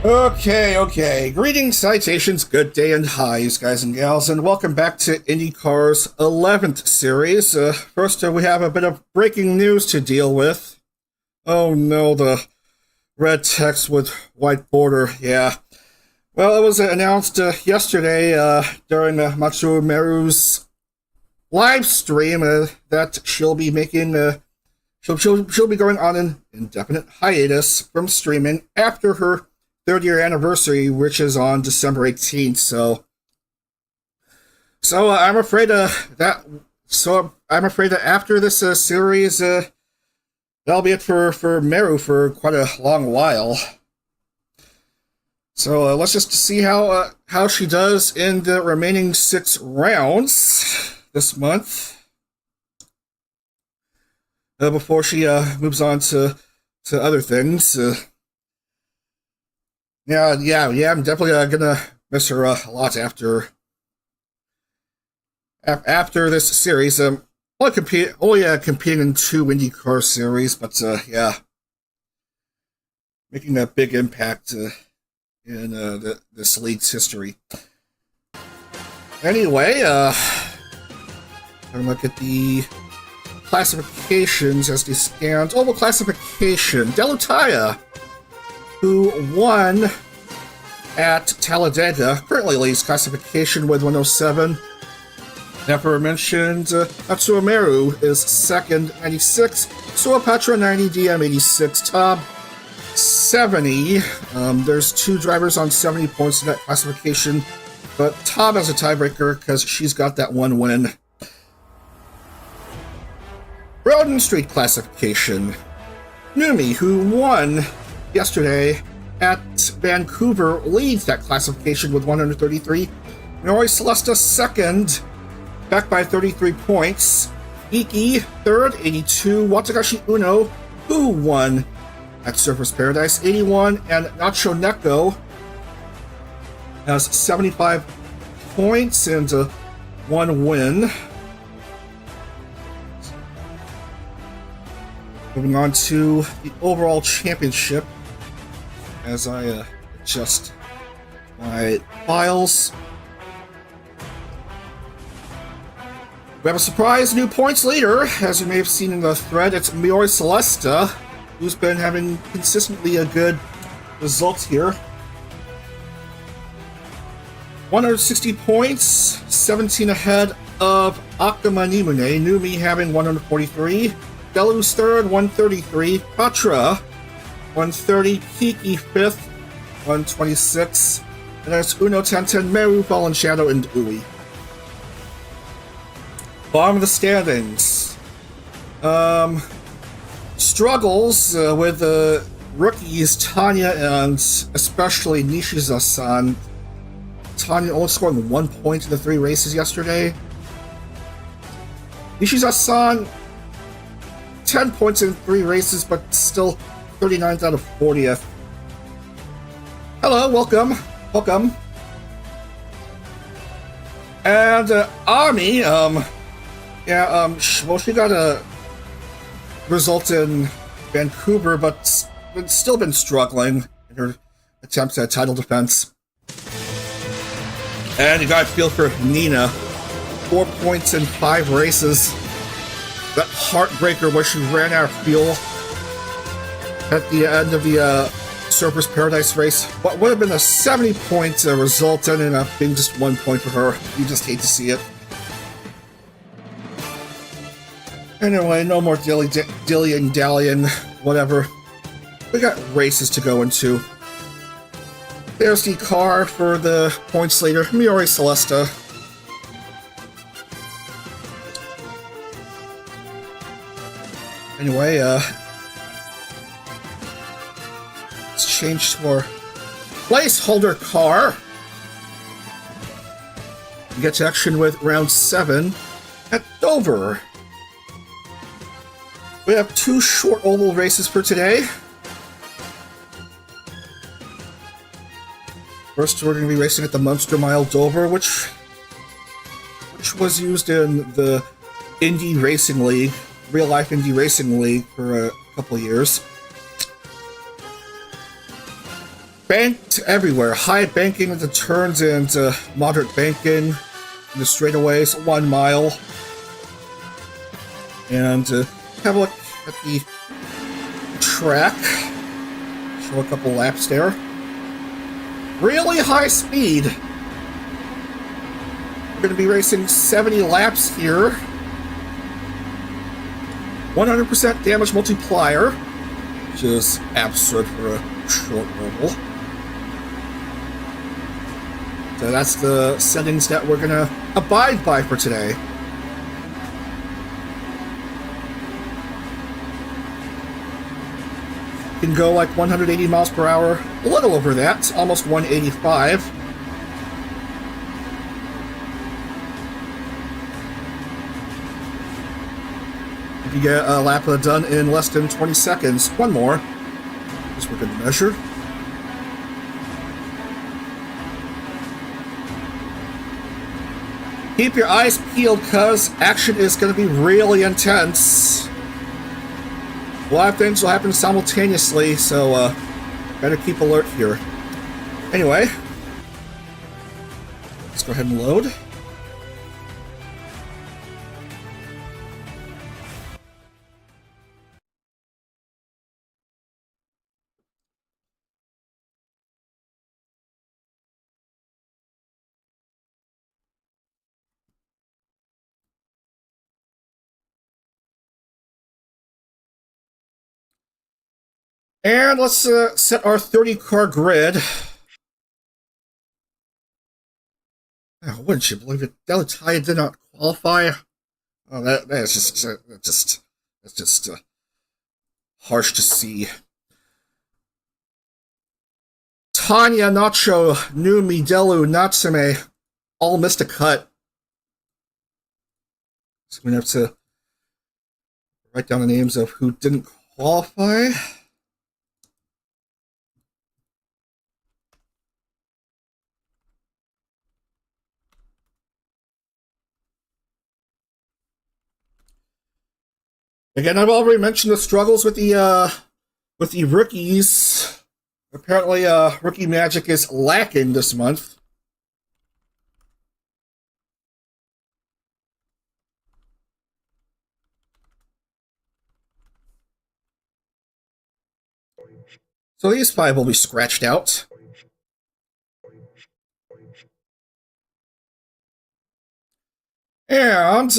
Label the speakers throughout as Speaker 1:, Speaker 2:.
Speaker 1: Okay. Greetings, citations, good day, and highs, guys and gals, and welcome back to IndieCar's 11th series. First, we have a bit of breaking news to deal with. Oh no, the red text with white border, yeah. Well, it was announced yesterday during Matsuo Meru's live stream that she'll be making, she'll be going on an indefinite hiatus from streaming after her third-year anniversary, which is on December 18th. So I'm afraid that after this series, that'll be it for Meru for quite a long while. So let's just see how she does in the remaining 6 rounds this month before she moves on to other things. Yeah, I'm definitely gonna miss her a lot after this series. Only competing in 2 IndyCar series, but yeah, making a big impact in this league's history. Anyway, have a look at the classifications as they stand. Oval classification: Delutaya, who won at Talladega, currently leads classification with 107. Never mentioned, Matsuo Meru is second, 96. Suapatra 90, DM 86, Tob 70. There's 2 drivers on 70 points in that classification, but Tob has a tiebreaker because she's got that 1 win. Roden Street classification: Numi, who won yesterday at Vancouver, leads that classification with 133. Miori Celesta second, back by 33 points. Iki third, 82. Watagashi Uno, who won at Surfers Paradise, 81. And Nacho Neko has 75 points and 1 win. Moving on to the overall championship, as I adjust my files. We have a surprise new points leader, as you may have seen in the thread. It's Miori Celesta, who's been having consistently a good results here. 160 points, 17 ahead of Akama Nimune. Numi having 143. Delu's third, 133. Patra, 130. Kiki fifth, 126. And there's Uno 1010, Meru, Fallen Shadow, and Ui. Bottom of the standings. Struggles with the rookies Tanya and especially Nishiza-san. Tanya only scoring 1 point in the 3 races yesterday. Nishiza-san, 10 points in 3 races, but still 39th out of 40th. Hello, welcome. And Ami, she got a result in Vancouver, but still been struggling in her attempts at title defense. And you got to feel for Nina, 4 points in 5 races. That heartbreaker where she ran out of fuel at the end of the Surfers Paradise race. What would have been a 70-point result ended up being just 1 point for her. You just hate to see it. Anyway, no more dilly-and dallying, whatever. We got races to go into. There's the car for the points leader, Miori Celesta. Anyway, let's change to our placeholder car. Get to action with round 7 at Dover. We have 2 short oval races for today. First, we're going to be racing at the Munster Mile Dover, which was used in the Indy Racing League, real-life Indy Racing League for a couple of years. banked everywhere. High banking at the turns and moderate banking in the straightaways, 1 mile. And have a look at the track. Show a couple laps there. Really high speed. We're going to be racing 70 laps here. 100% damage multiplier, which is absurd for a short oval. So that's the settings that we're going to abide by for today. Can go like 180 miles per hour, a little over that, almost 185. You can get a lap done in less than 20 seconds. One more, just for good measure. Keep your eyes peeled, cuz action is going to be really intense. A lot of things will happen simultaneously, so better keep alert here. Anyway, let's go ahead and load. And let's set our 30-car grid. Oh, wouldn't you believe it? Delataia did not qualify. Oh, that's just harsh to see. Tanya, Nacho, Numi, Delu, Natsume all missed a cut. So we're going to have to write down the names of who didn't qualify. Again, I've already mentioned the struggles with the rookies. Apparently, rookie magic is lacking this month. So these 5 will be scratched out. And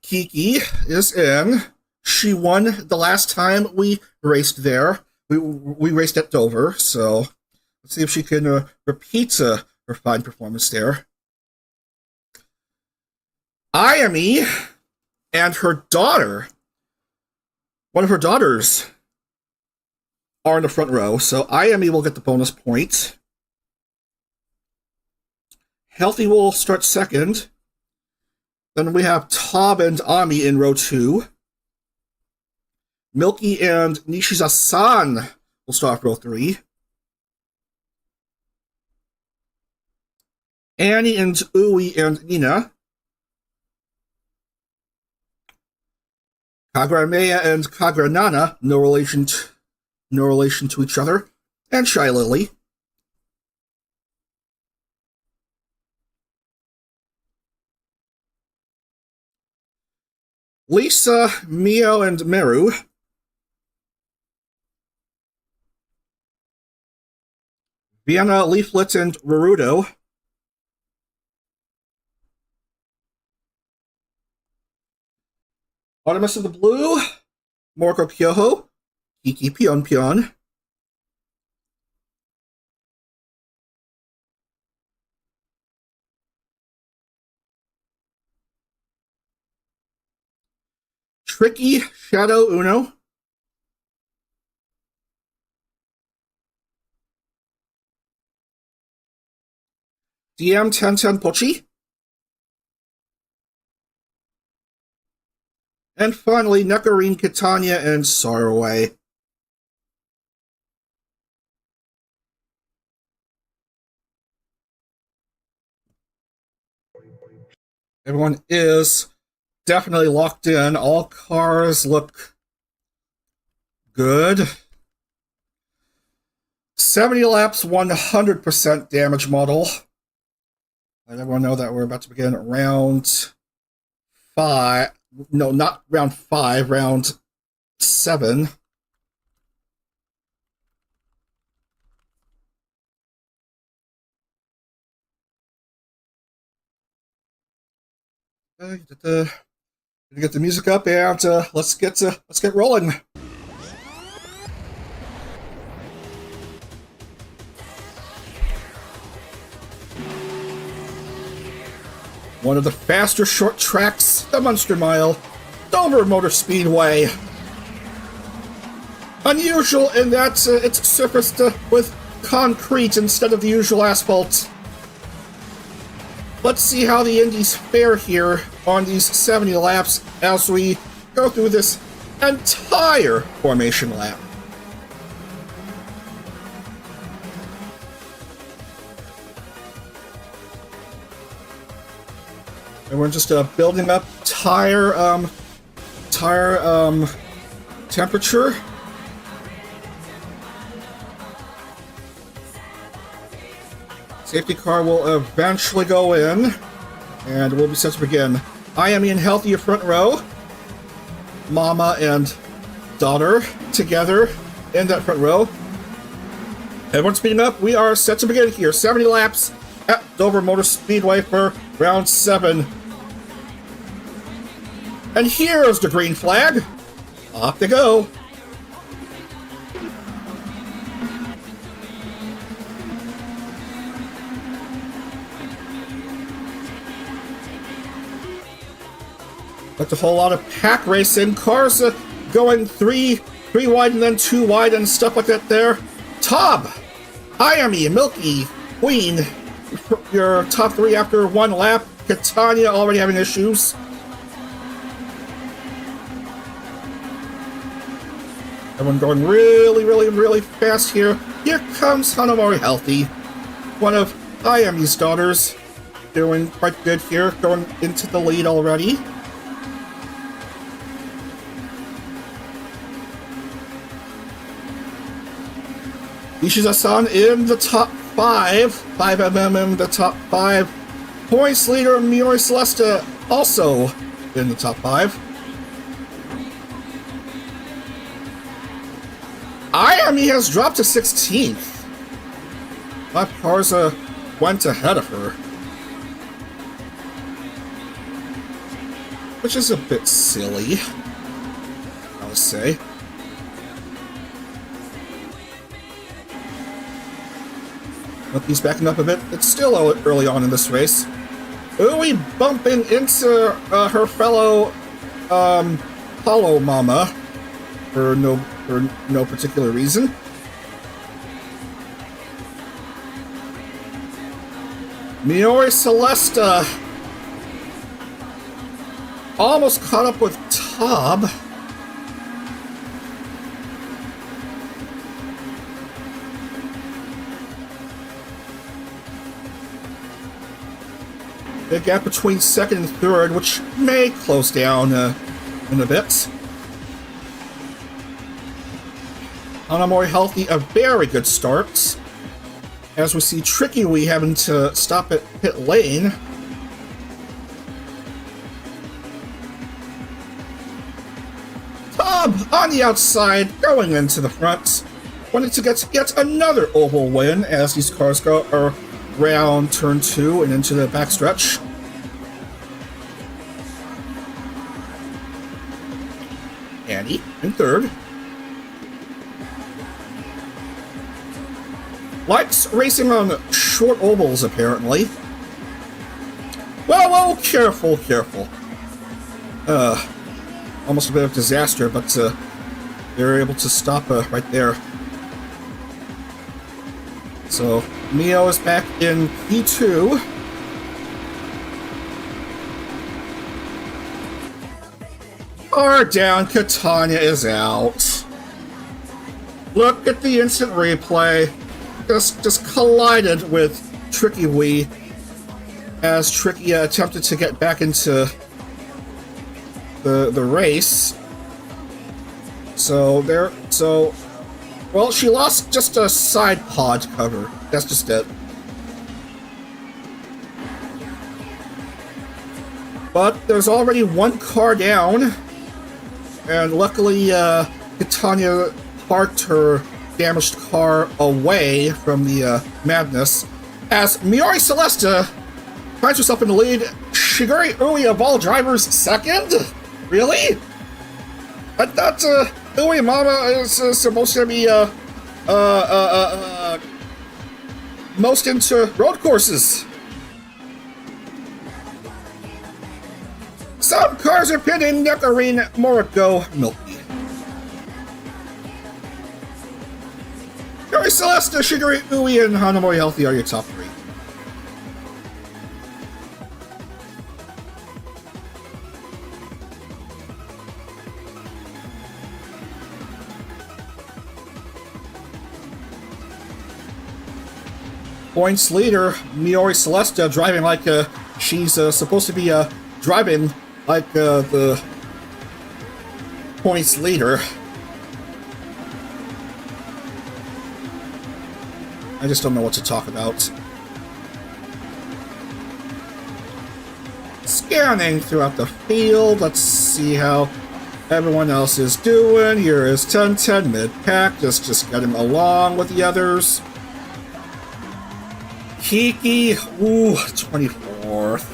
Speaker 1: Kiki is in. She won the last time we raced there. We raced at Dover, so let's see if she can repeat her fine performance there. Ayami and her daughter, one of her daughters, are in the front row, so Ayami will get the bonus point. Healthy will start second. Then we have Tob and Ami in row 2. Milky and Nishiza-san will start off row 3. Annie and Ui and Nina. Kagrameya and Kagranana, no relation to each other. And Shy Lily. Lisa, Mio, and Meru. Vienna, Leaflet, and Rurudo. Artemis of the Blue, Moriko Kyoho, Kiki Pion Pion. Tricky, Shadow Uno. DM Tenten Pochi. And finally, Nekarine, Kitanya, and Sarway. Everyone is definitely locked in. All cars look good. 70 laps, 100% damage model. Let everyone know that we're about to begin round 5. No, not round 5, round 7. Get the music up and let's get rolling. One of the faster short tracks, the Munster Mile, Dover Motor Speedway. Unusual in that it's surfaced with concrete instead of the usual asphalt. Let's see how the Indies fare here on these 70 laps as we go through this entire formation lap. And we're just building up tire temperature. Safety car will eventually go in, and we'll be set to begin. I am in healthy front row. Mama and daughter together in that front row. Everyone's speeding up. We are set to begin here. 70 laps at Dover Motor Speedway for round 7. And here's the green flag. Off they go. That's a whole lot of pack racing. Cars going three wide and then 2 wide and stuff like that there. Tob, Miami, Milky, Queen, your top 3 after 1 lap. Catania already having issues. Everyone going really fast here. Here comes Hanamori Healthy, one of Miami's daughters, doing quite good here, going into the lead already. Ishiza-san in the top 5. 5mm in the top 5. Points leader Miori Celesta also in the top 5. Miami has dropped to 16th. But Parza went ahead of her. Which is a bit silly, I would say. He's backing up a bit. It's still early on in this race. Ui bumping into her fellow Hollow Mama for no particular reason. Miori Celesta almost caught up with Tob. The gap between 2nd and 3rd, which may close down in a bit. Hanamori Healthy, a very good start. As we see Tricky Wee having to stop at pit lane. Tob on the outside, going into the front. Wanted to get yet another oval win as these cars go around turn 2 and into the backstretch. Annie in 3rd. Likes racing on short ovals, apparently. Well, careful. Almost a bit of disaster, but they're able to stop right there. So, Mio is back in P2. Car down, Catania is out. Look at the instant replay. Just collided with Tricky Wee as Tricky attempted to get back into the race. So Well, she lost just a side pod cover. That's just it. But there's already one car down. And luckily, Catania parked her damaged car away from the madness. As Miori Celesta finds herself in the lead, Shiguri Ui of all drivers second? Really? I thought Ui Mama is supposed to be most into road courses. Some cars are pitting Nectarine, Morocco, Milky. Miori Celesta, Shiguri Ui, and Hanamori Healthy are your top three. Points leader, Miori Celesta, driving like she's supposed to be driving like the points leader. I just don't know what to talk about. Scanning throughout the field. Let's see how everyone else is doing. Here is 10-10 mid-pack, just getting along with the others. Kiki, ooh, 24th.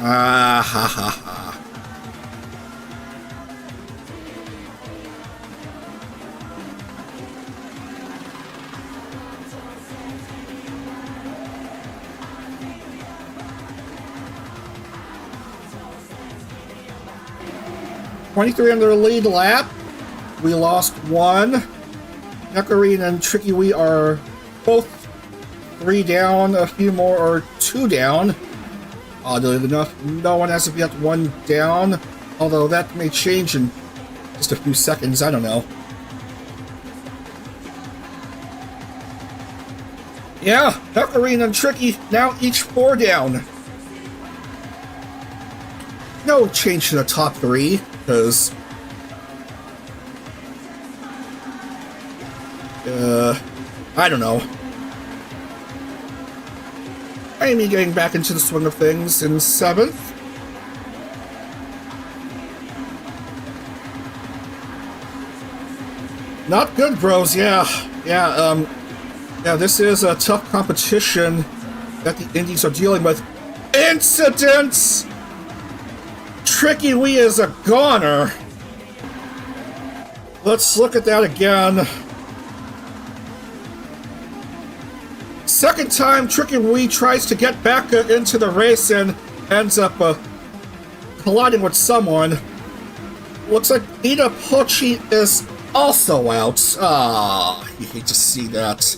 Speaker 1: Ah, ha, ha, ha. '23 under the lead lap. We lost one. Nectarine and Tricky Wee are both 3 down, a few more are 2 down. Oddly enough, no one has to be at 1 down, although that may change in just a few seconds, I don't know. Yeah, Nectarine and Tricky now each 4 down. No change to the top 3, because I don't know. Amy getting back into the swing of things in 7th. Not good, bros. Yeah, this is a tough competition that the Indies are dealing with. Incidents! Tricky Wee is a goner. Let's look at that again. Second time, Tricky Wee tries to get back into the race and ends up colliding with someone. Looks like Ida Pochi is also out. Ah, you hate to see that.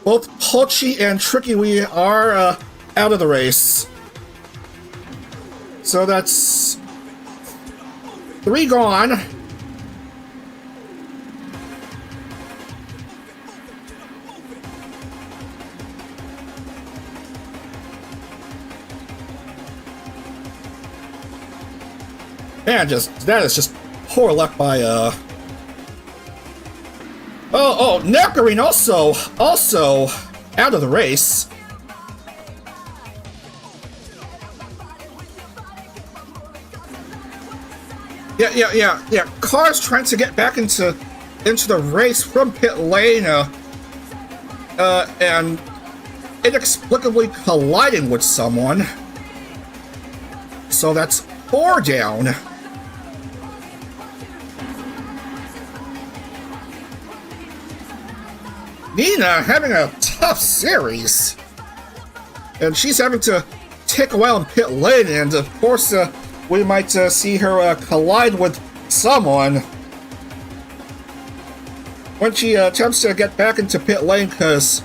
Speaker 1: Both Pochi and Tricky Wee are out of the race. So that's 3 gone. Man, that is just poor luck by Nectarine also out of the race. Yeah. Cars trying to get back into the race from pit lane, and inexplicably colliding with someone. So that's 4 down. Nina having a tough series, and she's having to take a while in pit lane, and of course we might see her collide with someone when she attempts to get back into pit lane, because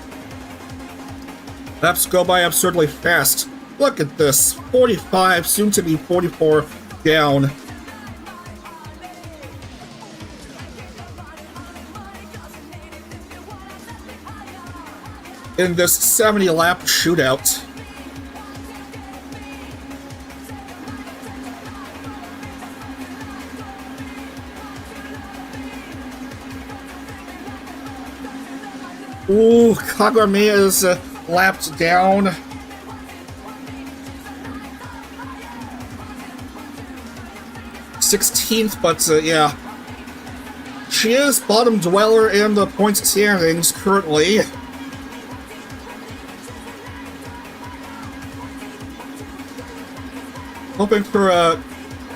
Speaker 1: laps go by absurdly fast. Look at this, 45, soon to be 44 down. In this 70-lap shootout. Ooh, Kagame is lapped down. '16th, but yeah. She is bottom dweller in the points standings currently. Hoping for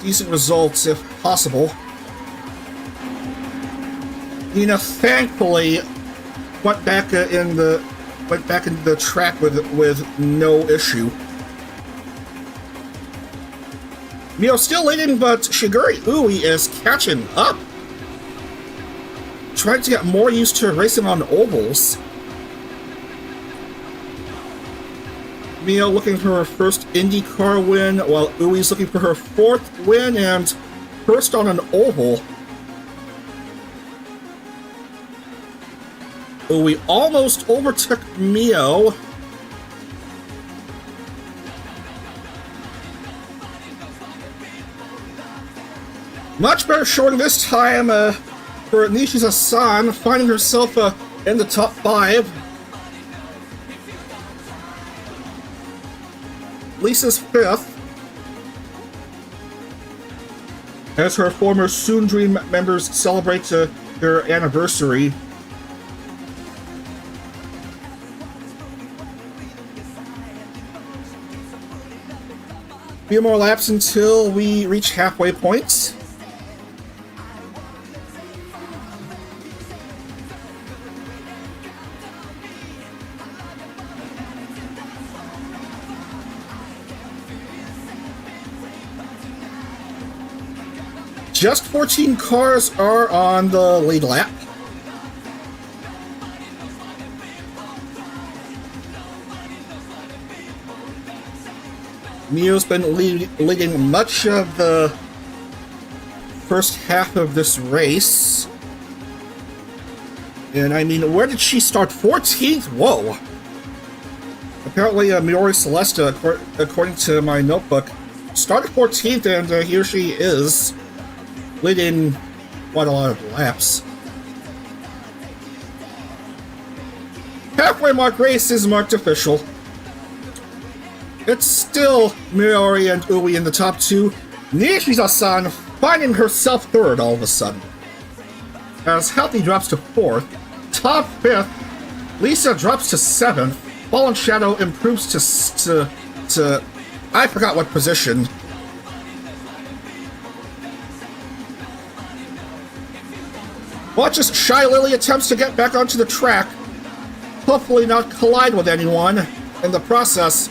Speaker 1: decent results if possible. Nina thankfully went back in the track with no issue. Mio still leading, but Shiguri Ui is catching up. Trying to get more used to racing on ovals. Mio looking for her first IndyCar win, while Ui's looking for her 4th win and first on an oval. Ui almost overtook Mio. Much better showing this time for Nishiza-san, finding herself in the top 5. Lisa's 5th. As her former Soon Dream members celebrate their anniversary. A few more laps until we reach halfway points. Just 14 cars are on the lead lap. Mio's been leading much of the first half of this race. And I mean, where did she start? 14th? Whoa! Apparently, Miori Celesta, according to my notebook, started 14th, and here she is, leading quite a lot of laps. Halfway mark race is marked official. It's still Miori and Ui in the top 2. Nishiza-san finding herself 3rd all of a sudden. As Healthy drops to 4th. Top 5th. Lisa drops to 7th. Fallen Shadow improves to I forgot what position. Watch as Shy Lily attempts to get back onto the track. Hopefully not collide with anyone in the process.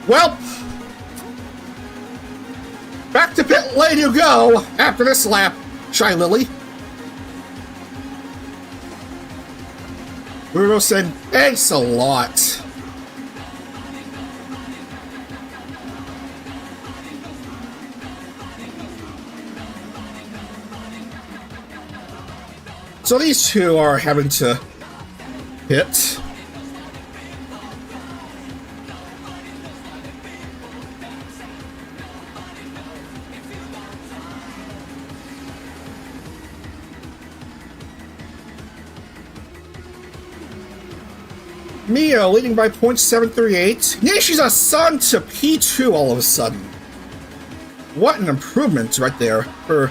Speaker 1: Well, back to pit lane you go after this lap, Shy Lily. Bruno saying, thanks a lot. So these two are having to hit. Mio leading by .738. Nishiza-san to P2 all of a sudden. What an improvement right there for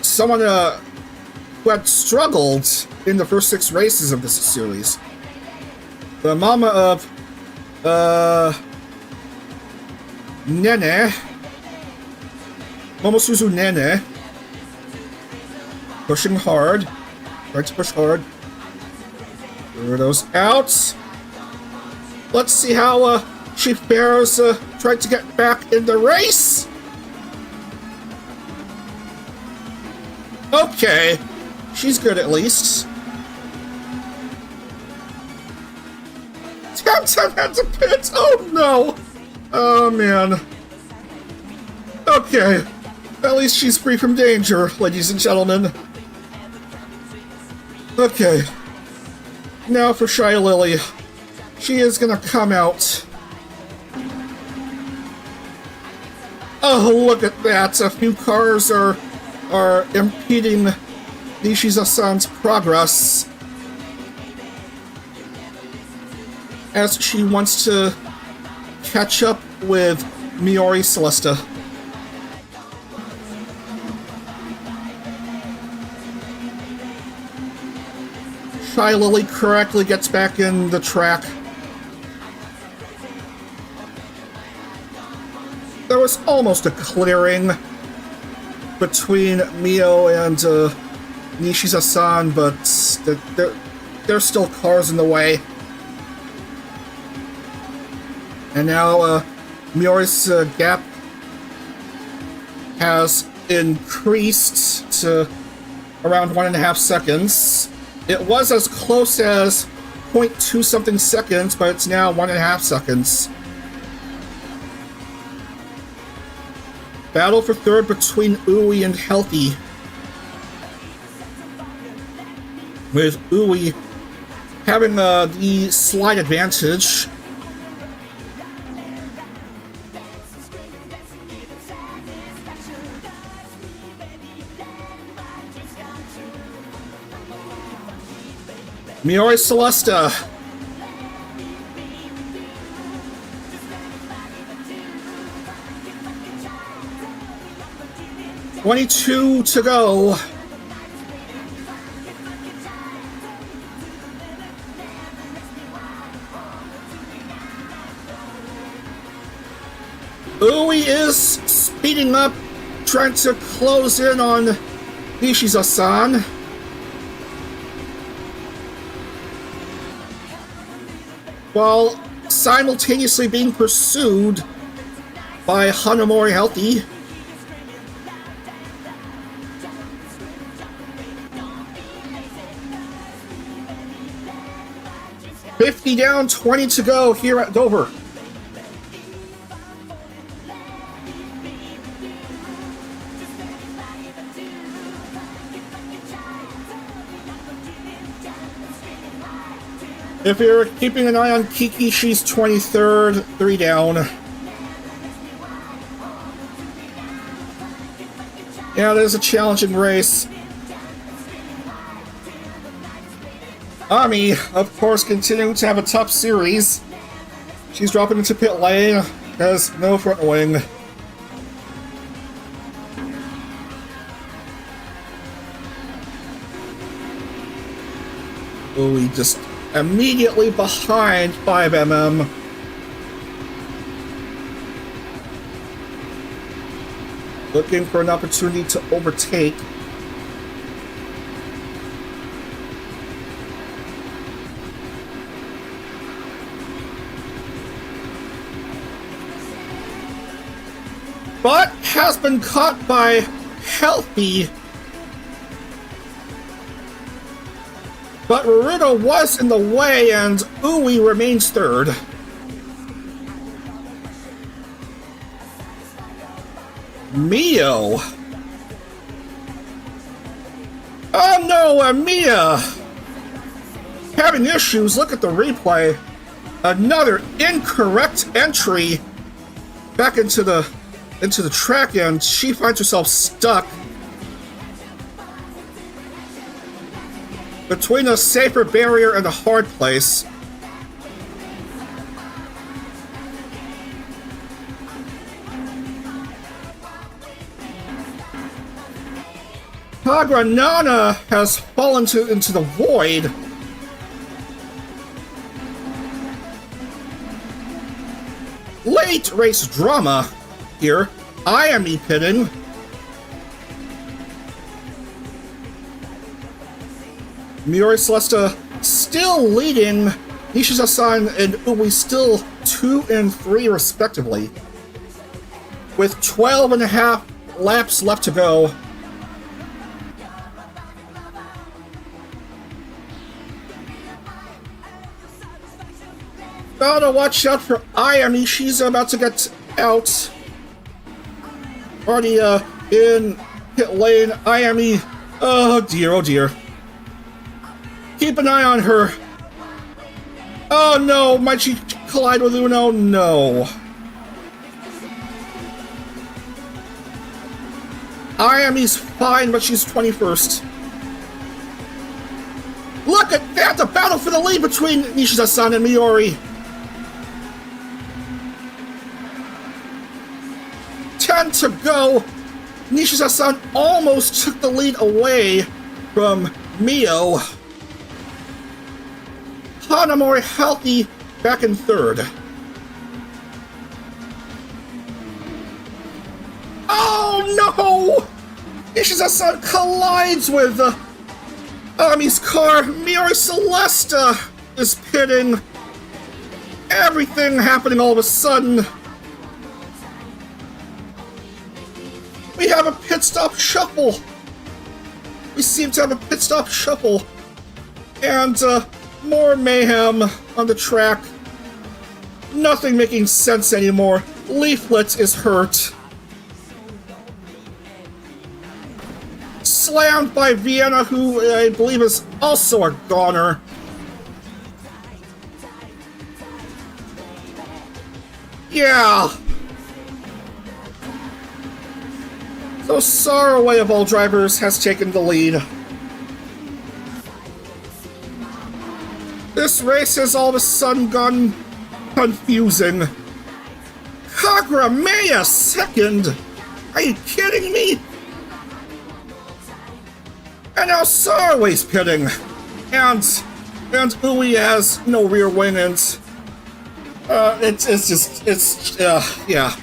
Speaker 1: someone who had struggled in the first 6 races of this series. The mama of Nene, Momosuzu Nene, pushing hard, trying to push hard. Those out. Let's see how she fares trying to get back in the race. Okay, she's good at least. 10 had to pit. Oh no. Oh man. Okay, at least she's free from danger, ladies and gentlemen. Okay. Now for Shy Lily. She is gonna come out. Oh, look at that. A few cars are impeding Nishiza-san's progress as she wants to catch up with Miori Celesta. Shy Lily correctly gets back in the track. There was almost a clearing between Mio and Nishiza-san, but there's still cars in the way. And now Miori's gap has increased to around 1.5 seconds. It was as close as 0.2 something seconds, but it's now 1.5 seconds. Battle for third between Uwe and Healthy, with Uwe having the slight advantage. Miori Celesta. .22 to go. Uwe is speeding up, trying to close in on Nishiza-san. While simultaneously being pursued by Hanamori Healthy. $50 down, 20 to go here at Dover. If you're keeping an eye on Kiki, she's 23rd, 3 down. Yeah, there's a challenging race. Ami, of course, continuing to have a tough series. She's dropping into pit lane, has no front wing. Oh, he just immediately behind 5mm. Looking for an opportunity to overtake. But has been caught by Healthy. But Ruruda was in the way, and Uwe remains third. Mio. Oh no, Mia! Having issues, look at the replay. Another incorrect entry back into the track, and she finds herself stuck between a safer barrier and a hard place. Pagranana has fallen into the void. Late race drama here. I am pitting. Miori Celesta still leading. Nishiza-san and Uwe still 2 and 3 respectively, with 12.5 laps left to go. Gotta watch out for Ayami. She's about to get out. Already in pit lane. Ayami. Oh dear, oh dear. Keep an eye on her. Oh no, might she collide with Uno? No. Ayami's fine, but she's 21st. Look at that! The battle for the lead between Nishiza-san and Miori. 10 to go. Nishiza-san almost took the lead away from Mio. Hanamori healthy back in third. Oh no! Nishiza-san collides with Ami's car. Miori Celesta is pitting. Everything happening all of a sudden. We have a pit stop shuffle. We seem to have a pit stop shuffle. And more mayhem on the track. Nothing making sense anymore. Leaflet is hurt. Slammed by Vienna, who I believe is also a goner. Yeah. So Saraway of all drivers has taken the lead. This race has all of a sudden gone confusing. Kagurameya second? Are you kidding me? And now Saraway's pitting. And Ui has no rear wing, and yeah.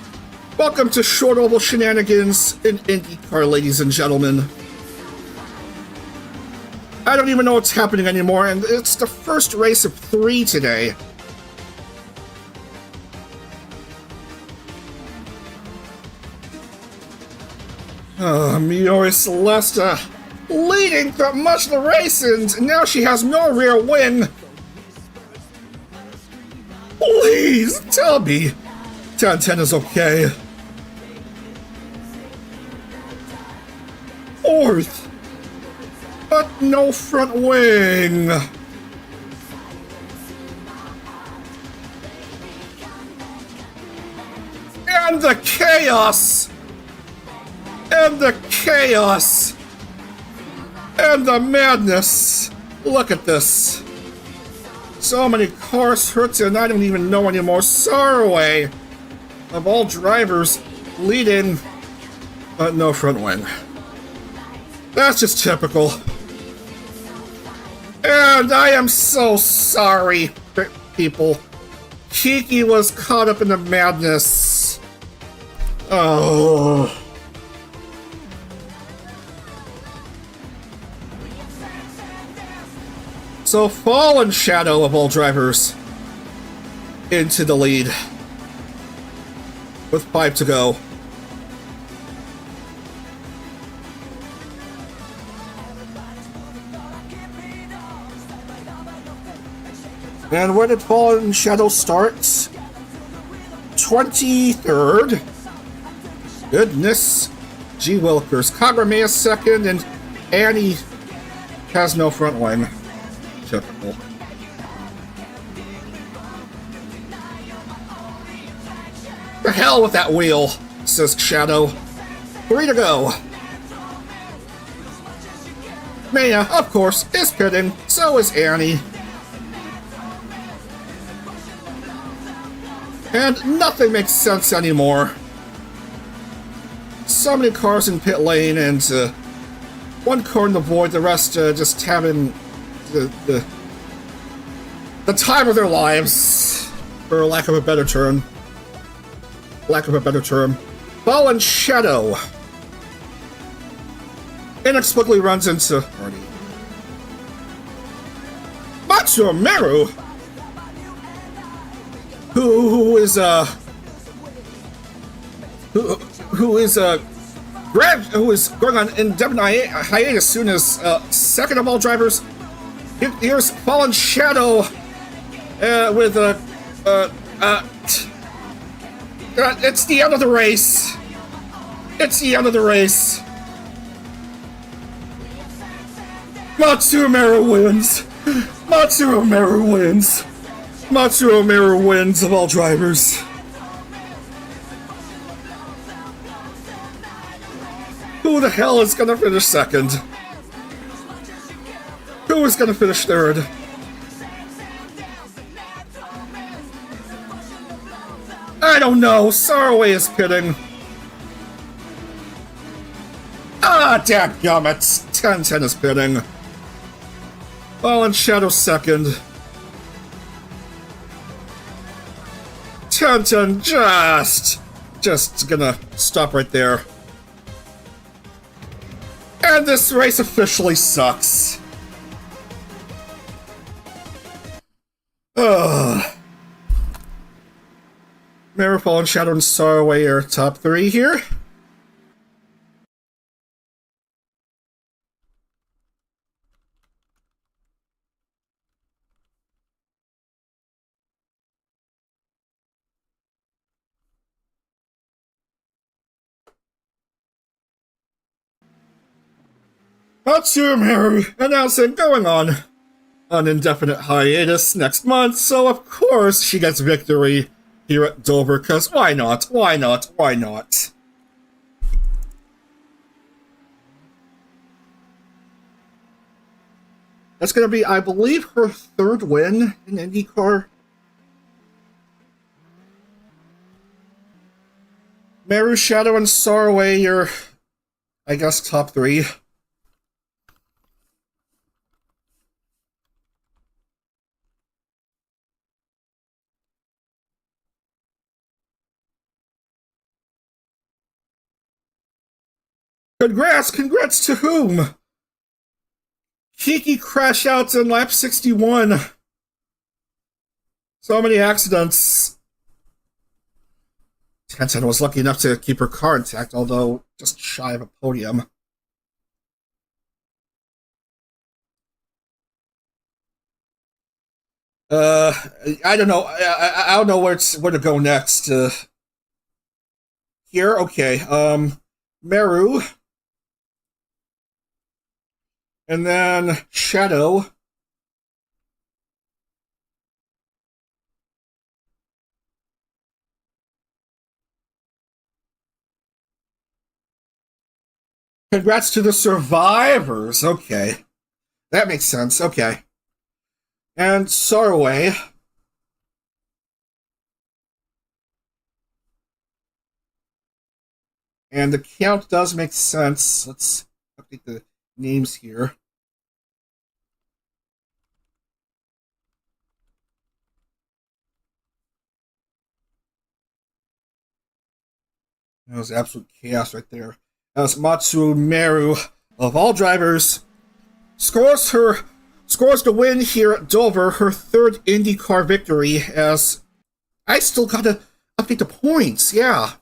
Speaker 1: Welcome to short oval shenanigans in IndieCar, ladies and gentlemen. I don't even know what's happening anymore, and it's the first race of 3 today. Miori Celesta leading throughout much of the race, and now she has no rear wing. Please tell me 10-10 is okay. Fourth, but no front wing. And the chaos. And the chaos. And the madness. Look at this. So many cars hurt, and I don't even know anymore. Saraway, of all drivers, leading, but no front wing. That's just typical. And I am so sorry, people. Kiki was caught up in the madness. Oh. So Fallen Shadow of all drivers into the lead with 5 to go. And where did Fallen Shadow start? 23rd. Goodness. G. Wilkers. Kagurameya second, and Annie has no front wing. Typical. The hell with that wheel, says Shadow. 3 to go. Maya, of course, is pitting. So is Annie. And nothing makes sense anymore. So many cars in pit lane, and one car in the void, the rest just having the time of their lives, for lack of a better term. Fallen Shadow inexplicably runs into Marty. Matsumeru, who is going on indefinite hiatus soon as second of all drivers. Here's Fallen Shadow with it's the end of the race. It's the end of the race. Matsumeru wins. Matsumeru wins. Matsumeru wins of all drivers. Who the the hell is gonna finish second? Who is gonna finish third? I don't know. Sarway is pitting. Ah, dadgummit. 10-10 is pitting. Fallen Shadow second. 10-10 just gonna stop right there. And this race officially sucks. Ugh. Mirror, Fallen Shadow, and Sarway are top three here. Matsumaru announcing going on an indefinite hiatus next month, so of course she gets victory here at Dover, because why not? Why not? Why not? That's going to be, I believe, her third win in IndyCar. Meru, Shadow, and Sarway are, I guess, top three. Congrats to whom? Cheeky crash outs in lap 61. So many accidents. 10-10 was lucky enough to keep her car intact, although just shy of a podium. I don't know. I don't know where to go next. Here, okay. Meru. And then Shadow. Congrats to the survivors. Okay. That makes sense. Okay. And Sarway. And the count does make sense. Let's update the names here. That was absolute chaos right there. As Matsumaru, of all drivers, scores the win here at Dover, her third IndyCar victory, as I still gotta update the points, yeah.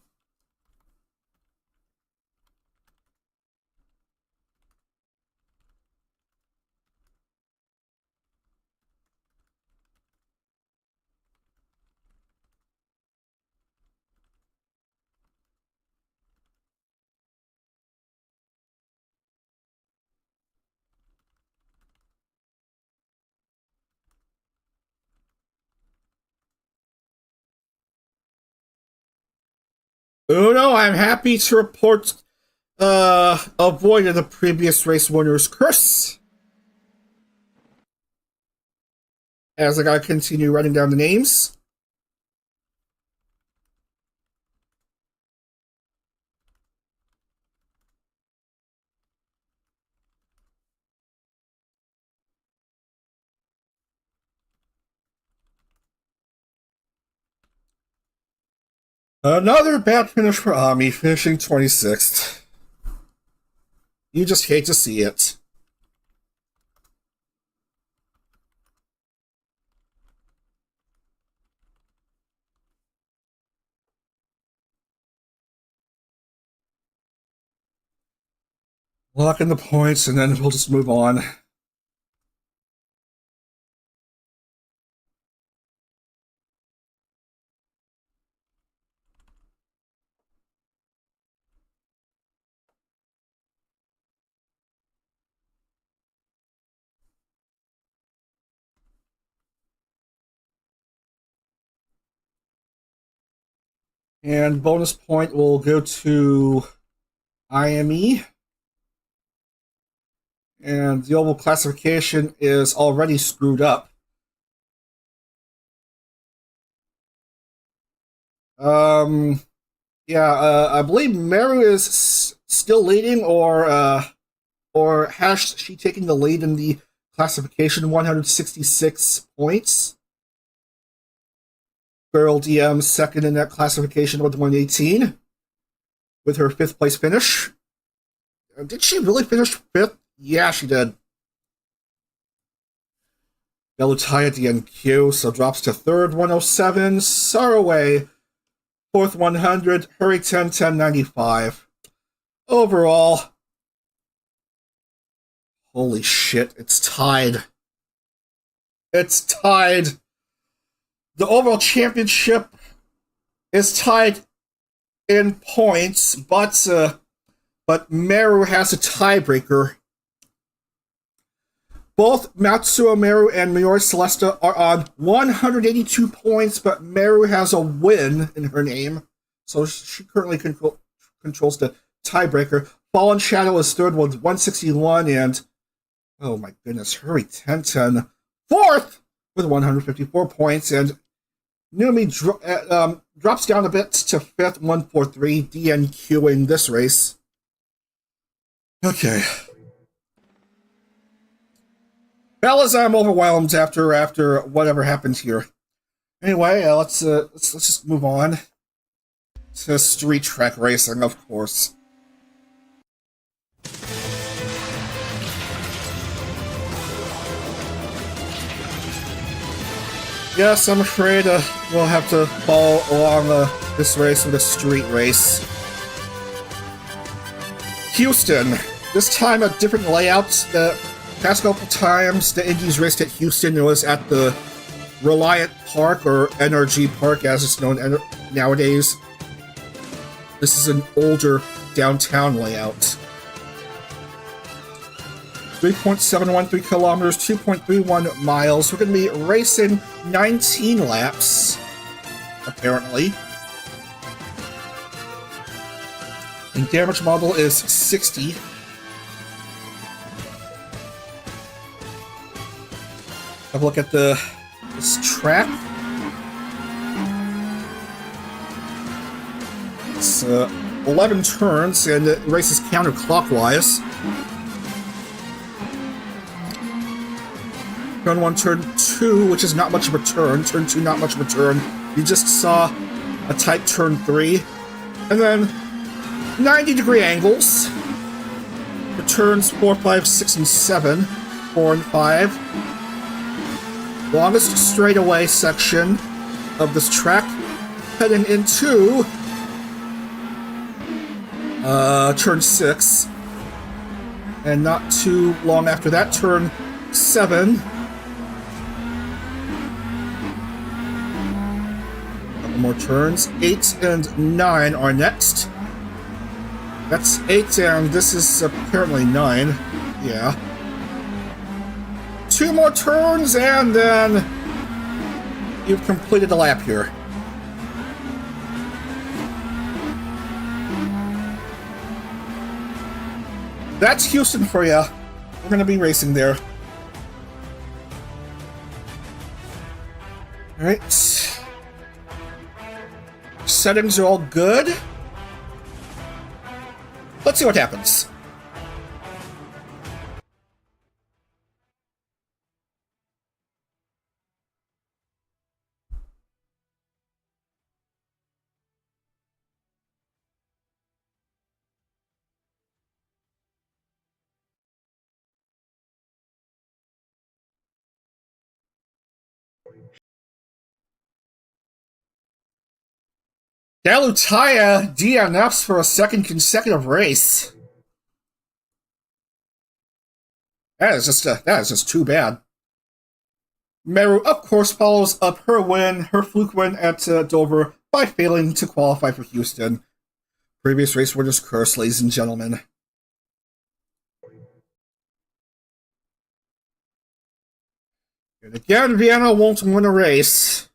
Speaker 1: Uno, I'm happy to report avoided the previous race winner's curse. As I gotta continue writing down the names. Another bad finish for Ami, finishing 26th. You just hate to see it. Lock in the points, and then we'll just move on. And bonus point will go to IME. And the oval classification is already screwed up. Yeah, I believe Meru is still leading, or has she taken the lead in the classification? 166 points. Girl DM second in that classification with 118, with her 5th place finish. Did she really finish 5th? Yeah, she did. Belutai at the NQ, so drops to 3rd, 107. Saraway, 4th, 100. Hurry 10, 1095. Overall, holy shit, it's tied. It's tied. The overall championship is tied in points, but Meru has a tiebreaker. Both Matsuo Meru and Miori Celesta are on 182 points, but Meru has a win in her name, so she currently controls the tiebreaker. Fallen Shadow is 3rd with 161, and oh my goodness, Hurry 1010 4th with 154 points, and Numi drops down a bit to 5th, 143, DNQing this race. Okay. Fellas, I'm overwhelmed after whatever happened here. Anyway, let's just move on to street track racing, of course. Yes, I'm afraid we'll have to follow along this race with a street race. Houston. This time a different layout. The past couple times the Indies raced at Houston, it was at the Reliant Park, or NRG Park as it's known nowadays. This is an older downtown layout. 3.713 kilometers, 2.31 miles. We're going to be racing 19 laps, apparently. And damage model is 60. Have a look at this track. It's 11 turns, and it races counterclockwise. Turn 1, turn 2, which is not much of a turn. Turn 2, not much of a turn. You just saw a tight turn 3. And then 90-degree angles for turns 4, 5, 6, and 7. 4 and 5. Longest straightaway section of this track, heading into turn 6. And not too long after that, turn 7. More turns. 8 and 9 are next. That's 8, and this is apparently 9. Yeah. 2 more turns, and then you've completed a lap here. That's Houston for you. We're going to be racing there. Alright. Settings are all good. Let's see what happens. Galutaya DNFs for a second consecutive race. That is just too bad. Meru, of course, follows up her fluke win at Dover by failing to qualify for Houston. Previous race winner's curse, ladies and gentlemen. And again, Vienna won't win a race.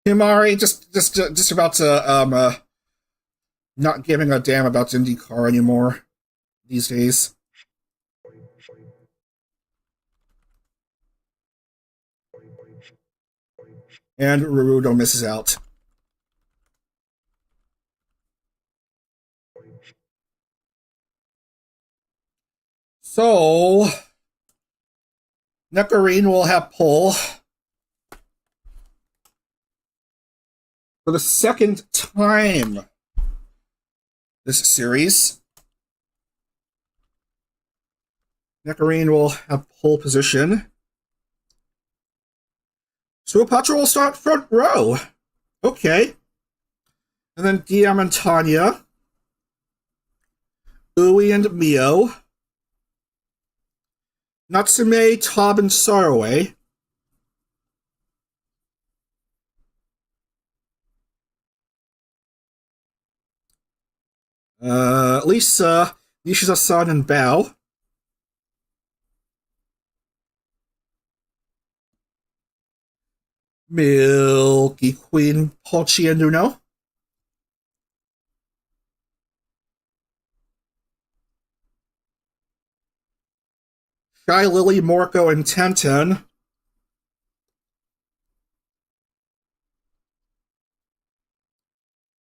Speaker 1: Himari just about to not giving a damn about IndyCar anymore these days. And Rudo misses out. So, Neckarine will have pole for the second time this series. Neckarine will have pole position. So Patra will start front row. Okay. And then Guillaume and Tanya. Uwe and Mio. Natsume, Tob, and Saraway. Lisa, Nishiza-san, and Bao. Milky Queen, Pochi, and Uno. Shy Lily, Morco, and Tenten.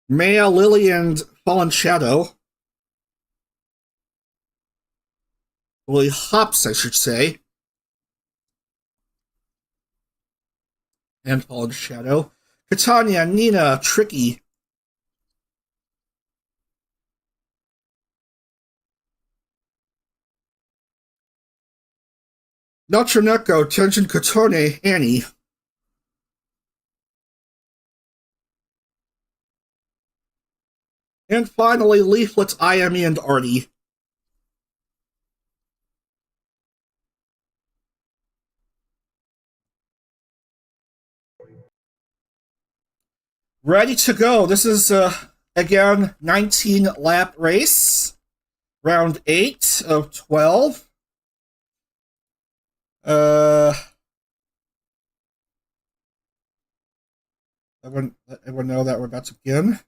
Speaker 1: Maya, Lily, and Fallen Shadow. Lily Hops, I should say. And Fallen Shadow. Catania, Nina, Tricky. Notroneko, Tenjin Kotone, Annie. And finally, Leaflet, Ayami, and Artie. Ready to go. This is, again, 19-lap race. Round 8 of 12. Everyone know that we're about to begin.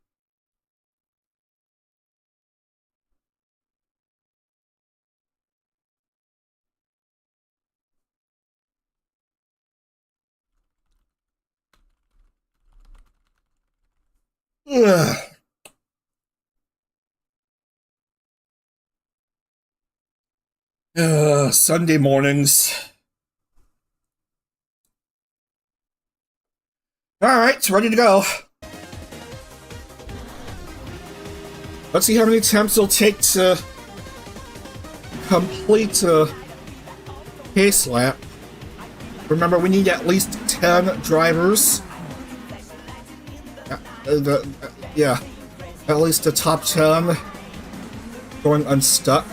Speaker 1: Sunday mornings. Alright, ready to go. Let's see how many attempts it'll take to complete a pace lap. Remember, we need at least 10 drivers. Yeah, at least the top 10 going unstuck.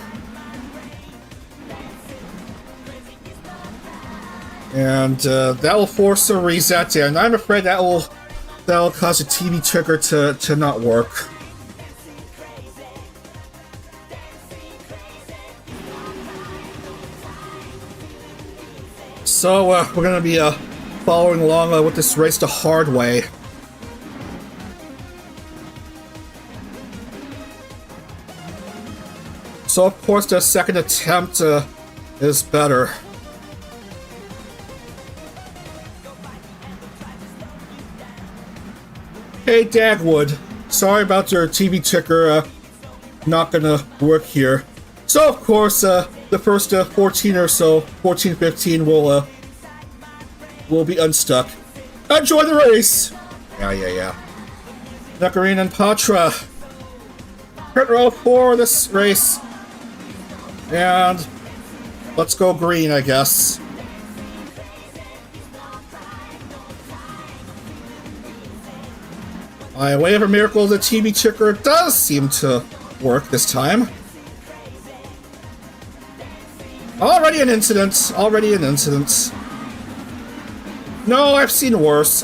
Speaker 1: And that will force a reset, and I'm afraid that'll cause the TV trigger to not work. So we're going to be following along with this race the hard way. So of course the second attempt is better. Hey Dagwood, sorry about your TV ticker not gonna work here. So of course the first 14 or so, 14, 15 will be unstuck. Enjoy the race! Yeah. Neckarine and Patra. Pit row for this race. And let's go green, I guess. By way of a miracle, the TV ticker does seem to work this time. Already an incident. No, I've seen worse.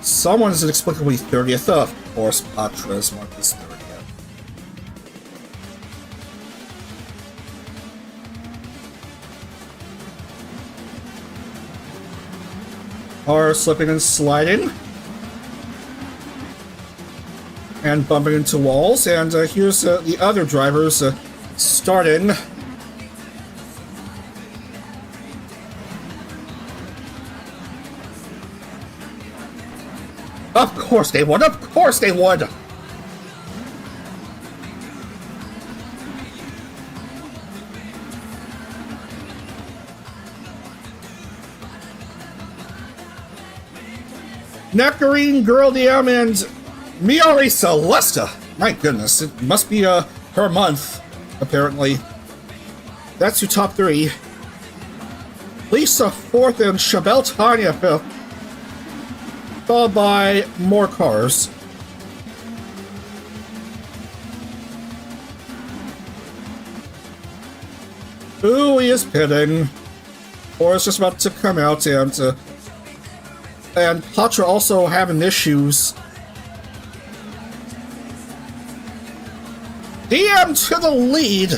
Speaker 1: Someone's inexplicably 30th. Of course, Patra's marked as 30th. are slipping and sliding and bumping into walls. And here's the other drivers starting. Of course they would. Of course they would. Nectarine, Girl DM, and Miori Celesta. My goodness, it must be her month, apparently. That's your top three. Lisa 4th and Chabelle Tanya 5th. Followed by more cars. Ooh, he is pitting. Or is just about to come out, and Patra also having issues. DM to the lead.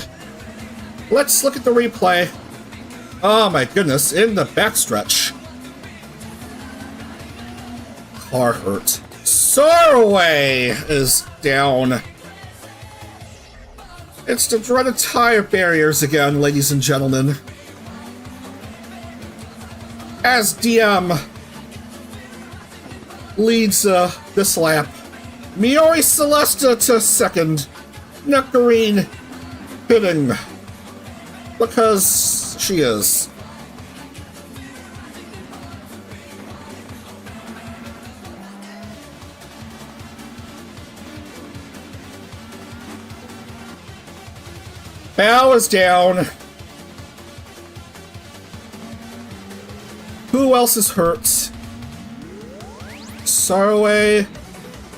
Speaker 1: Let's look at the replay. Oh my goodness, in the backstretch. Car hurt. Sorway is down. It's the dreaded tire barriers again, ladies and gentlemen. As DM leads this lap. Miori Celesta to second. Nectarine pitting. Because she is. Bow is down. Who else is hurt? Sarway.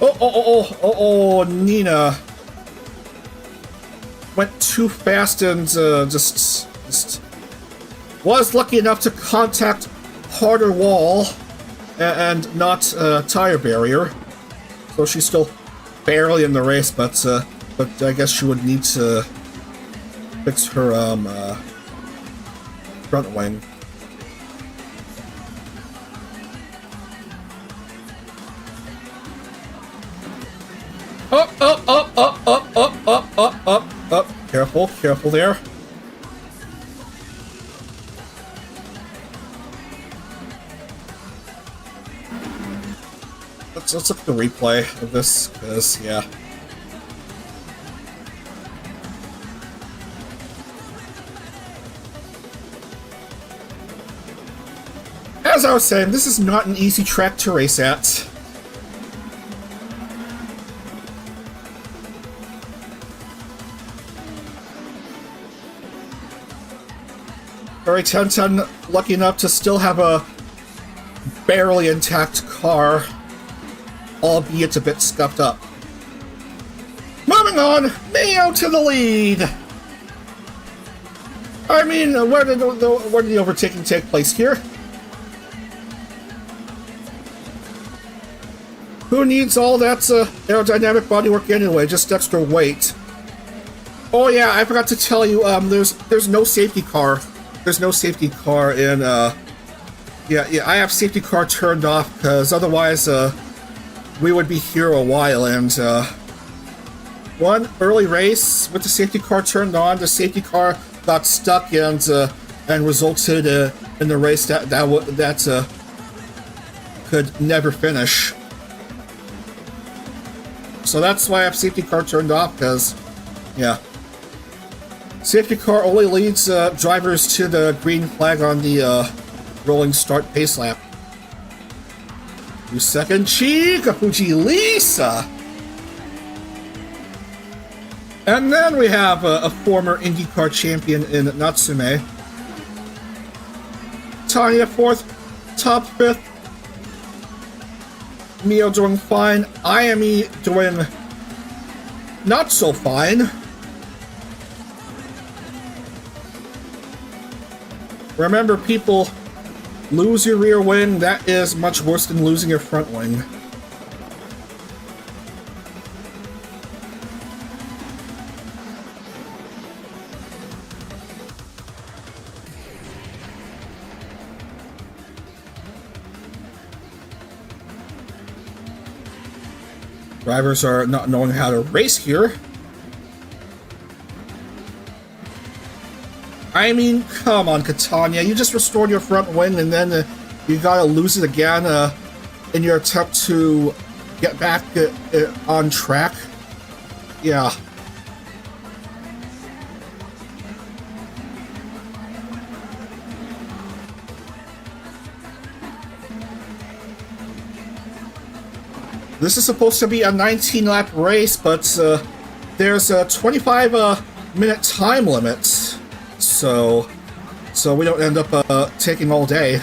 Speaker 1: Oh, Nina. Went too fast and just was lucky enough to contact harder wall and not tire barrier. So she's still barely in the race, but I guess she would need to fix her front wing. Up. Careful there. Let's look at the replay of this, because, yeah. As I was saying, this is not an easy track to race at. Very 10-10, lucky enough to still have a barely intact car, albeit a bit scuffed up. Moving on, Mio to the lead. I mean, where did the overtaking take place here? Who needs all that aerodynamic bodywork anyway? Just extra weight. Oh yeah, I forgot to tell you. There's no safety car. There's no safety car in. Yeah. I have safety car turned off because otherwise, we would be here a while. And one early race with the safety car turned on, the safety car got stuck and resulted in the race that could never finish. So that's why I have safety car turned off, because, yeah. Safety car only leads drivers to the green flag on the rolling start pace lap. 2-second Chica Fuji Lisa. And then we have a former IndieCar champion in Natsume. Tanya 4th, top 5th. Mio doing fine. IME doing not so fine. Remember, people, lose your rear wing. That is much worse than losing your front wing. Drivers are not knowing how to race here. I mean, come on, Catania. You just restored your front wing and then you gotta lose it again in your attempt to get back on track. Yeah. This is supposed to be a 19-lap race, but there's a 25-minute time limit, so we don't end up taking all day.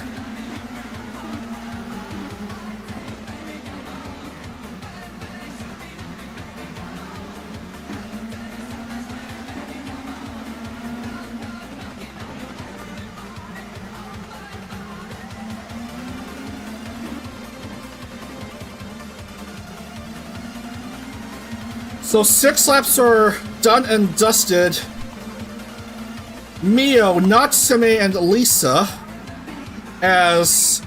Speaker 1: So 6 laps are done and dusted. Mio, Natsume, and Lisa, as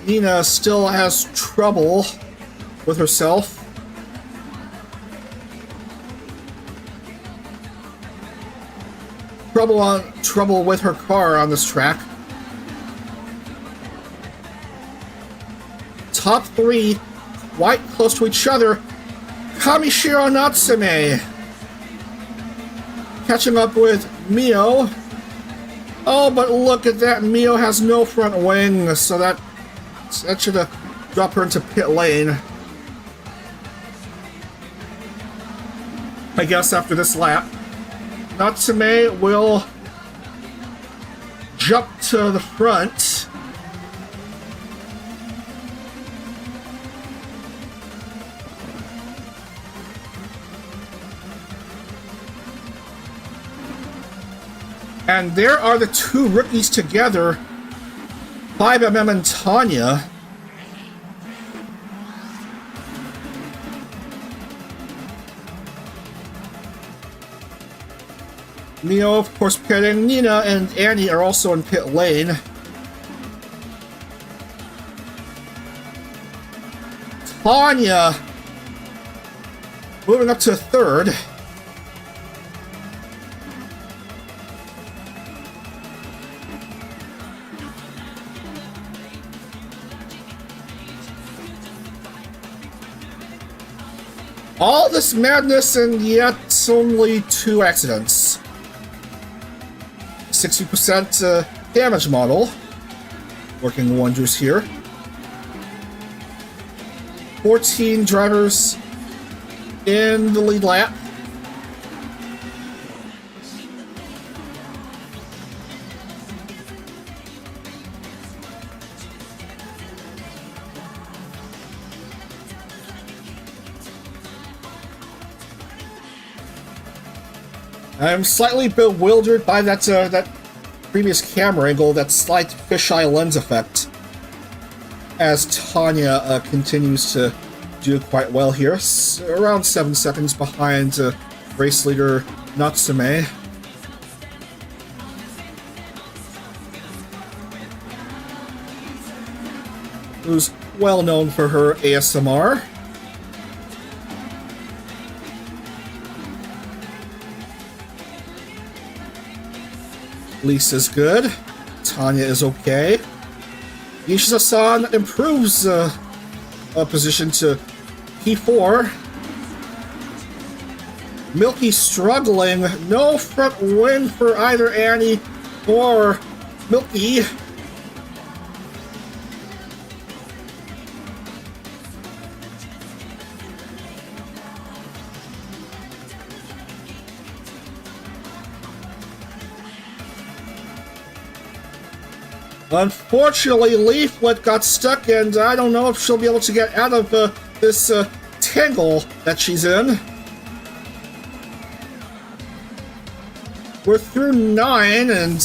Speaker 1: Nina still has trouble with herself. Trouble with her car on this track. Top 3 quite close to each other. Kamishiro Natsume catching up with Mio. Oh, but look at that. Mio has no front wing, so that should have dropped her into pit lane. I guess after this lap, Natsume will jump to the front. And there are the 2 rookies together, 5mm and Tanya. Mio, of course, pitting. Nina and Annie are also in pit lane. Tanya moving up to 3rd. All this madness and yet only 2 accidents. 60% damage model working wonders here. 14 drivers in the lead lap. I'm slightly bewildered by that previous camera angle, that slight fisheye lens effect, as Tanya continues to do quite well here, around 7 seconds behind race leader Natsume. Who's well known for her ASMR. Lisa's good. Tanya is okay. Yishiza-san improves a position to P4. Milky struggling. No front wing for either Annie or Milky. Unfortunately, Leaflet got stuck, and I don't know if she'll be able to get out of this tangle that she's in. We're through 9, and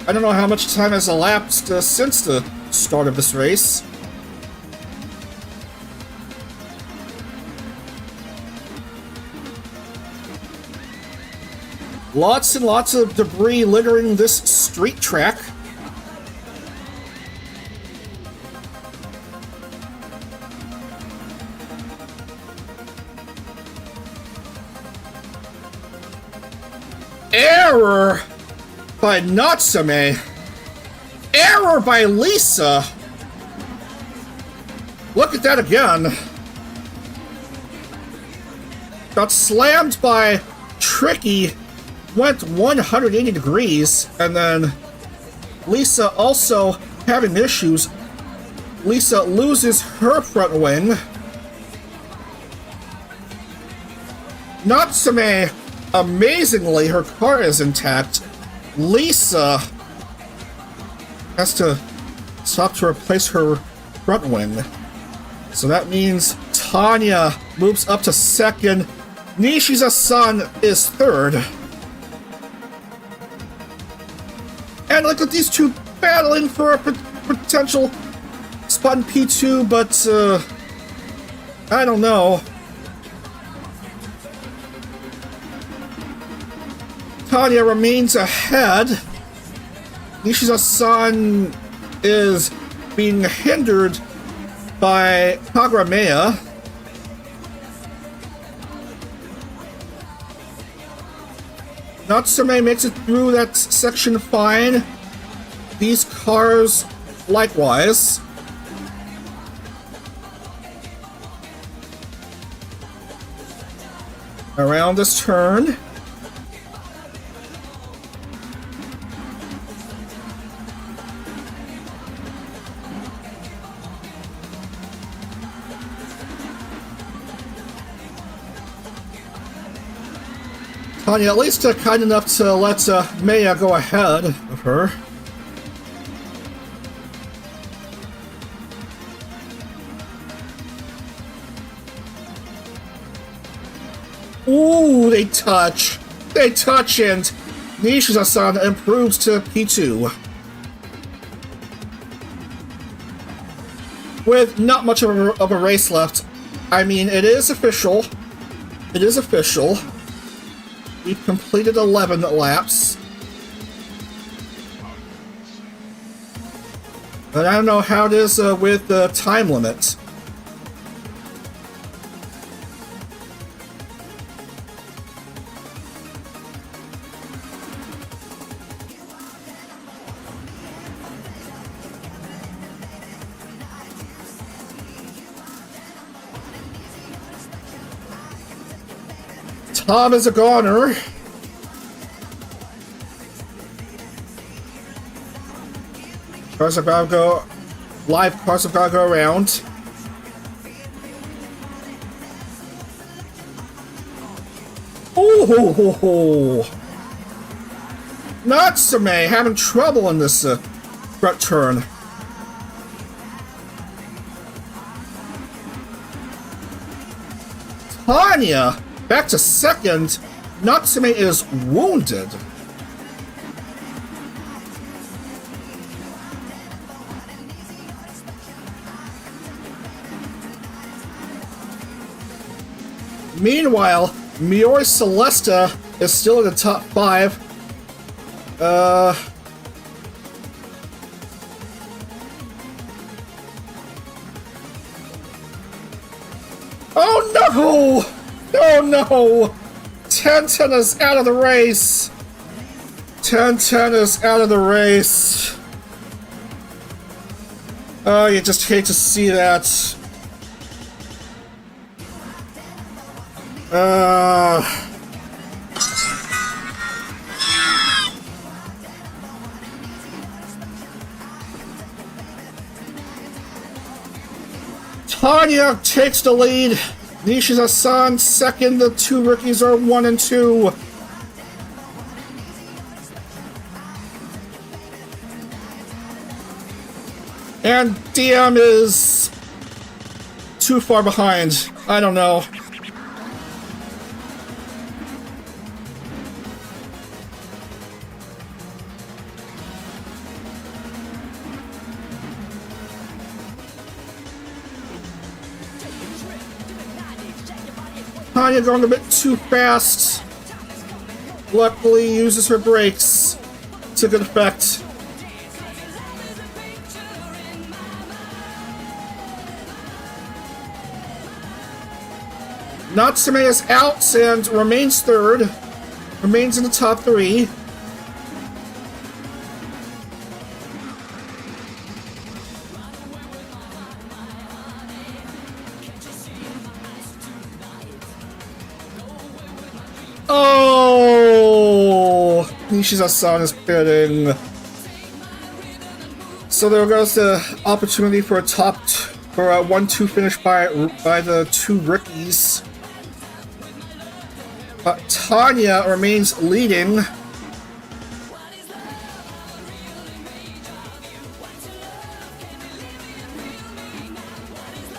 Speaker 1: I don't know how much time has elapsed since the start of this race. Lots and lots of debris littering this street track. Error by Natsume. Error by Lisa. Look at that again. Got slammed by Tricky. Went 180 degrees. And then Lisa also having issues. Lisa loses her front wing. Natsume, amazingly, her car is intact. Lisa has to stop to replace her front wing. So that means Tanya moves up to second. Nishiza-san is third. And look at these two battling for a potential spot in P2, but I don't know. Tanya remains ahead. Nishiza-san is being hindered by Kagurameya. Natsume makes it through that section fine. These cars likewise. Around this turn. Tanya at least kind enough to let Maya go ahead of her. Ooh, they touch. They touch, and Nishiza-san improves to P2. With not much of a race left. I mean, it is official. It is official. We've completed 11 laps. But I don't know how it is with the time limit. Tom is a goner. Cars have got to go. Live cars have got to go around. Oh! Natsume having trouble in this front turn. Tanya back to second. Natsume is wounded. Meanwhile, Miori Celesta is still in the top 5. Oh no! Oh no! 1010 is out of the race! 1010 is out of the race. Oh, you just hate to see that. Tanya takes the lead. Nishiza-san second. The two rookies are 1 and 2. And DM is too far behind. I don't know. Tanya going a bit too fast. Luckily uses her brakes to good effect. Natsume is out and remains third. remains in the top 3. Oh! Nishiza-san is pitting. So there goes the opportunity for a for a 1-2 finish by the 2 rookies. But Tanya remains leading.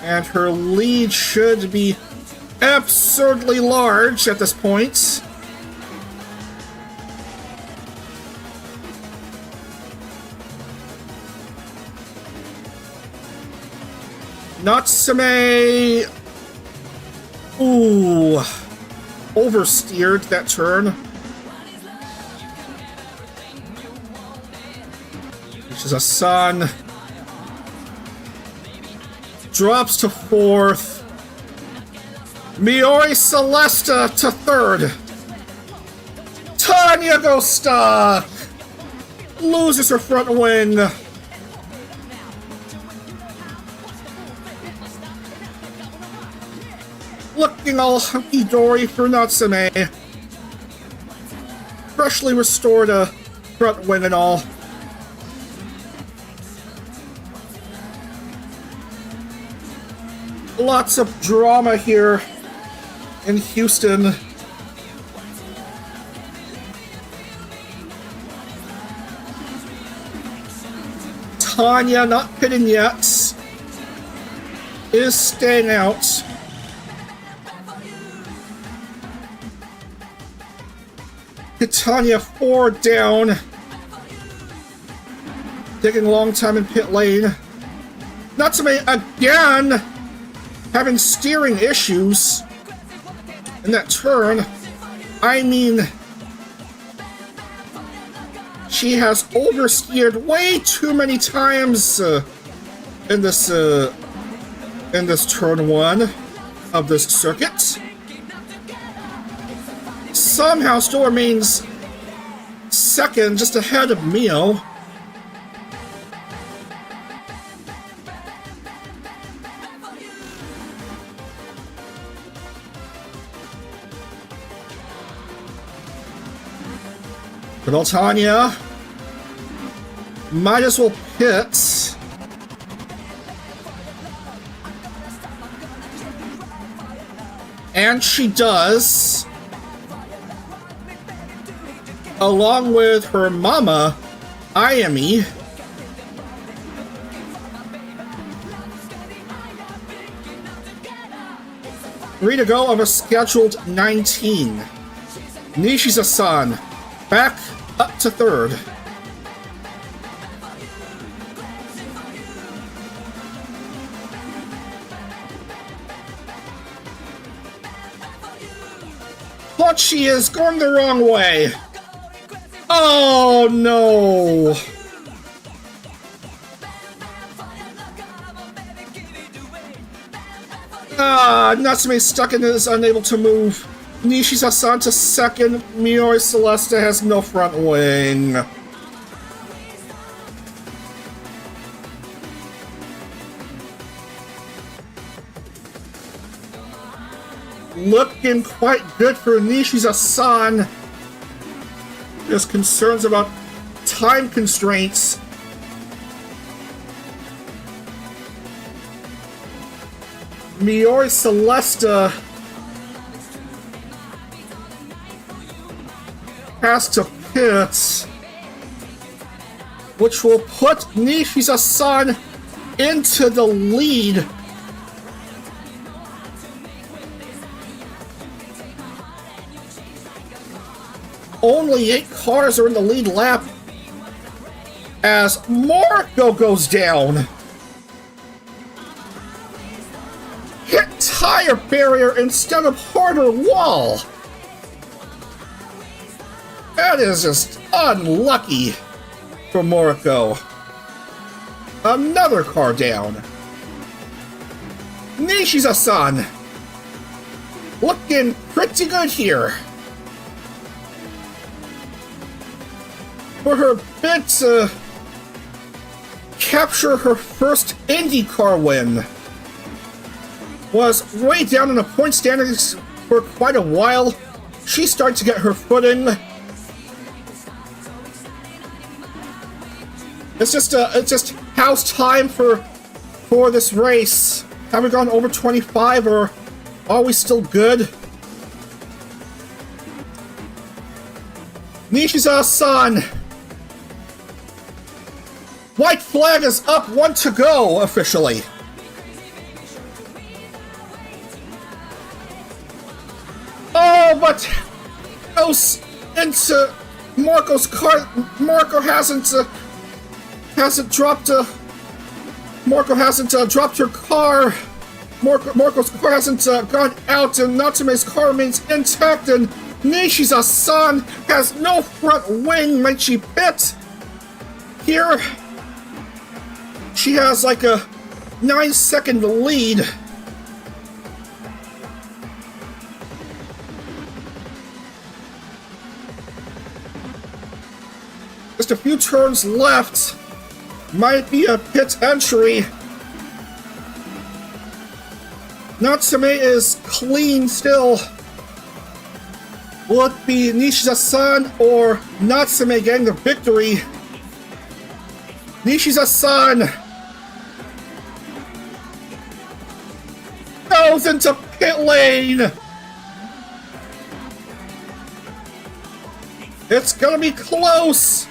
Speaker 1: And her lead should be absurdly large at this point. Natsume! Ooh. Oversteered that turn. Nishiza-san drops to 4th. Miori Celesta to 3rd. Tanya goes stuck. Loses her front wing. Looking all hunky-dory for Natsume. Freshly restored a front wing and all. Lots of drama here in Houston. Tanya, not pitting yet, is staying out. Tanya 4 down. Taking a long time in pit lane. Natsume again having steering issues in that turn. I mean, she has oversteered way too many times in this turn 1 of this circuit. Somehow still remains second, just ahead of Mio. Good old Tanya. Might as well pit. And she does. Along with her mama, Ayami. Three to go of a scheduled 19. Nishiza-san back up to 3rd. But she is going the wrong way. Oh no! Natsume stuck and is unable to move. Nishiza-san to 2nd. Miori Celesta has no front wing. Looking quite good for Nishiza-san. There's concerns about time constraints. Miori Celesta has to pit, which will put Nishiza-san into the lead. Only 8 cars are in the lead lap as Marco goes down. Hit tire barrier instead of harder wall. That is just unlucky for Moriko. Another car down. Nishiza-san looking pretty good here. for her bid to capture her first IndyCar win. Was way down in the point standings for quite a while. She started to get her footing. It's just how's time for this race? Have we gone over 25, or are we still good? Nishiza-san. White flag is up, 1 to go officially. Oh, but goes into Marco's car. Marco hasn't dropped. Marco hasn't dropped her car. Marco's car hasn't gone out, and Natsume's car remains intact. And Nishiza-san has no front wing. Might she pit here? She has like a 9-second lead. Just a few turns left. Might be a pit entry. Natsume is clean still. Will it be Nishiza-san or Natsume getting the victory? Nishiza-san goes into pit lane. It's gonna be close.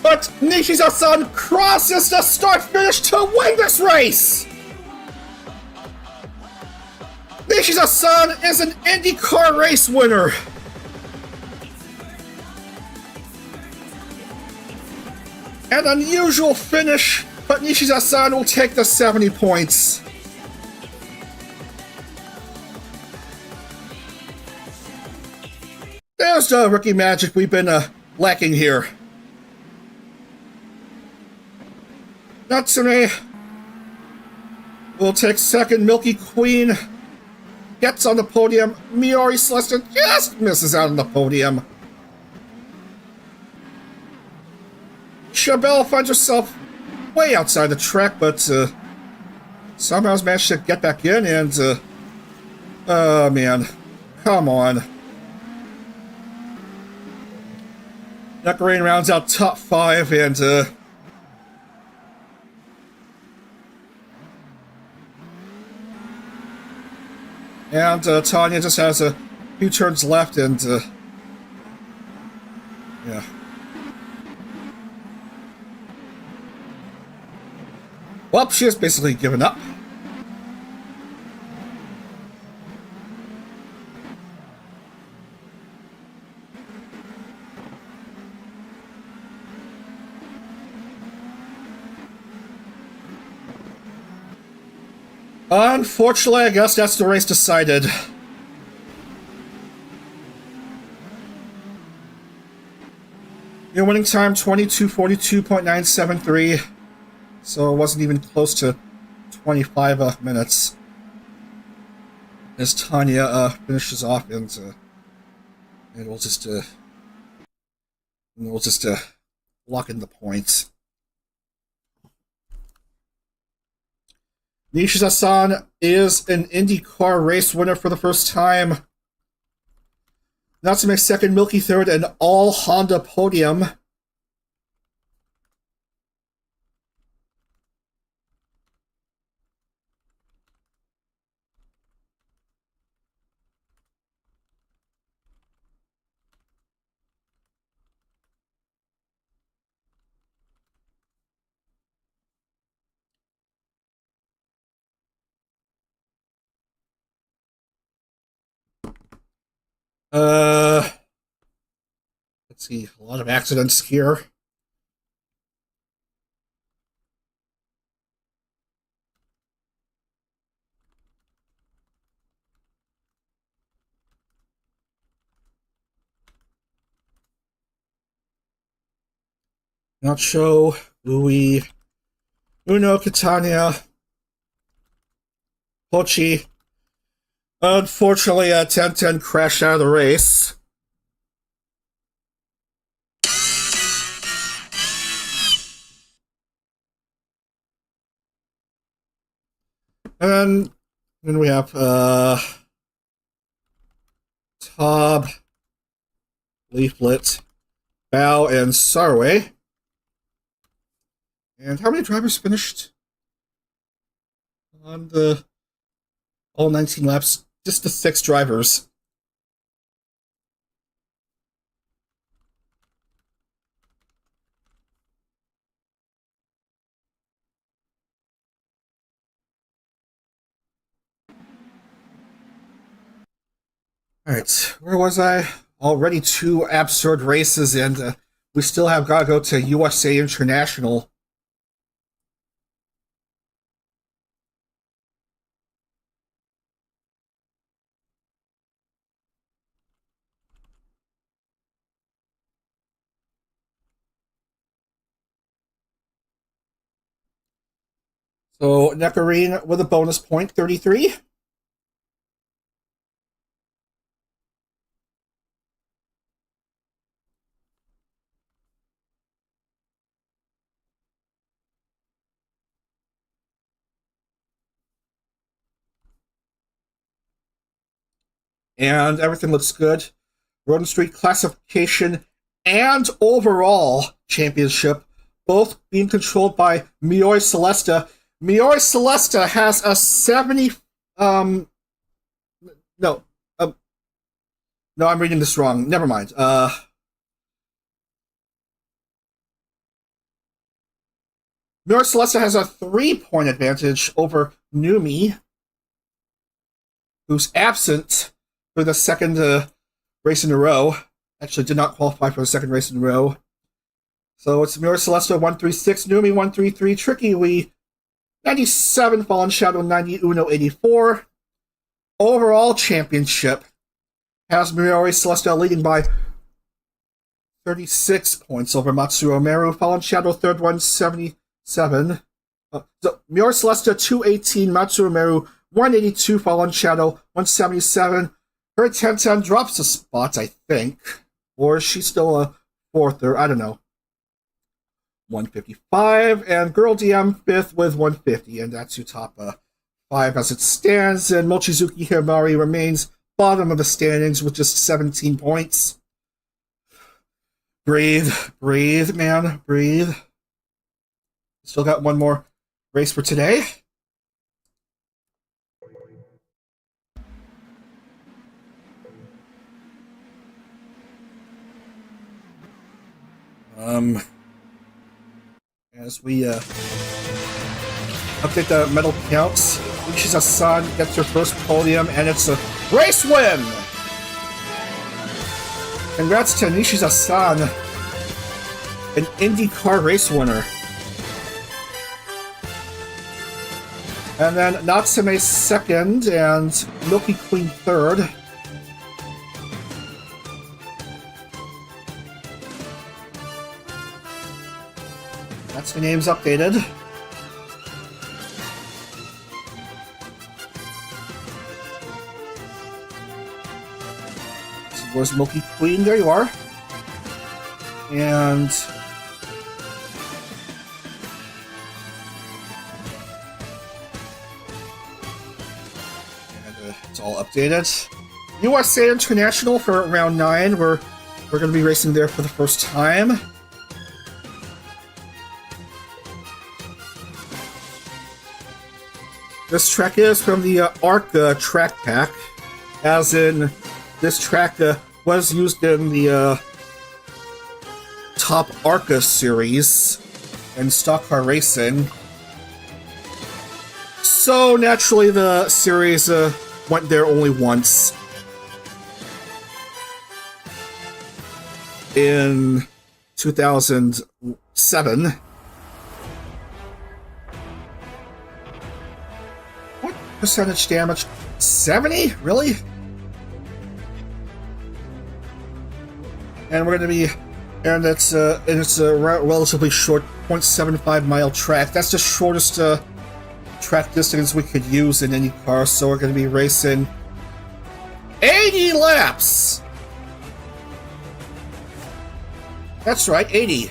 Speaker 1: But Nishiza-san crosses the start-finish to win this race! Nishiza-san is an IndyCar race winner! An unusual finish, but Nishiza-san will take the 70 points. There's the rookie magic we've been lacking here. Natsume will take second. Milky Queen gets on the podium. Miori Celesta just misses out on the podium. Chabelle finds herself way outside the track, but somehow has managed to get back in, and oh man, come on. Neckarine rounds out top 5, and Tanya just has a few turns left, and yeah. Well, she has basically given up. Unfortunately, I guess that's the race decided. Your winning time, 22:42.973. So it wasn't even close to 25 minutes. As Tanya finishes off, and we'll just lock in the points. Nishiza-san is an IndyCar race winner for the first time. Natsume second, Milky third, and all Honda podium. Let's see, a lot of accidents here. Nacho, Louis, Uno, Catania, Pochi. Unfortunately, 10-10 crashed out of the race. And then we have Tob, Leaflet, Bow, and Sarway. And how many drivers finished on the all 19 laps? Just the 6 drivers. Alright, where was I? Already 2 absurd races, and we still have got to go to USA International. So, Nectarine with a bonus point, 33. And everything looks good. Road and Street classification and overall championship, both being controlled by Miori Celesta. Miori Celesta has a 70... no, I'm reading this wrong. Never mind. Miori Celesta has a 3-point advantage over Numi, who's absent for the second race in a row. Actually, did not qualify for the second race in a row. So it's Miori Celesta 136, Numi 133, Tricky Wee 97, Fallen Shadow 90, Uno 84. Overall championship has Miori Celesta leading by 36 points over Matsuro Meru. Fallen Shadow third, 177. So Miori Celesta 218, Matsuro Meru 182, Fallen Shadow 177. Her 1010 drops a spot, I think. Or is she still a 4th, or I don't know. 155, and Girl DM 5th with 150, and that's your top 5 as it stands. And Mochizuki Himari remains bottom of the standings with just 17 points. Breathe, man, breathe. Still got one more race for today. As we update the medal counts, Nishiza-san gets her first podium, and it's a race win! Congrats to Nishiza-san, an IndieCar race winner. And then Natsume second, and Milky Queen third. That's the names updated. So where's Milky Queen? There you are. And it's all updated. USA International for round 9. We're going to be racing there for the first time. This track is from the ARC track pack, as in this track was used in the Top ARCA series in stock car racing. So naturally the series went there only once. In 2007. Percentage damage 70? Really? And we're going to be, and it's a relatively short 0.75 mile track. That's the shortest track distance we could use in any car, so we're going to be racing 80 laps! That's right, 80.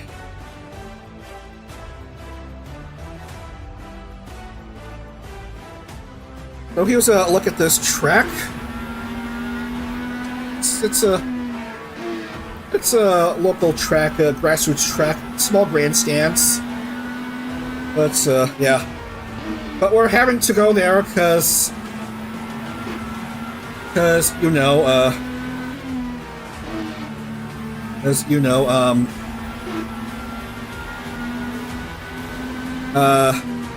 Speaker 1: So here's a look at this track. It's a local track, a grassroots track, small grandstands. But yeah. But we're having to go there because you know,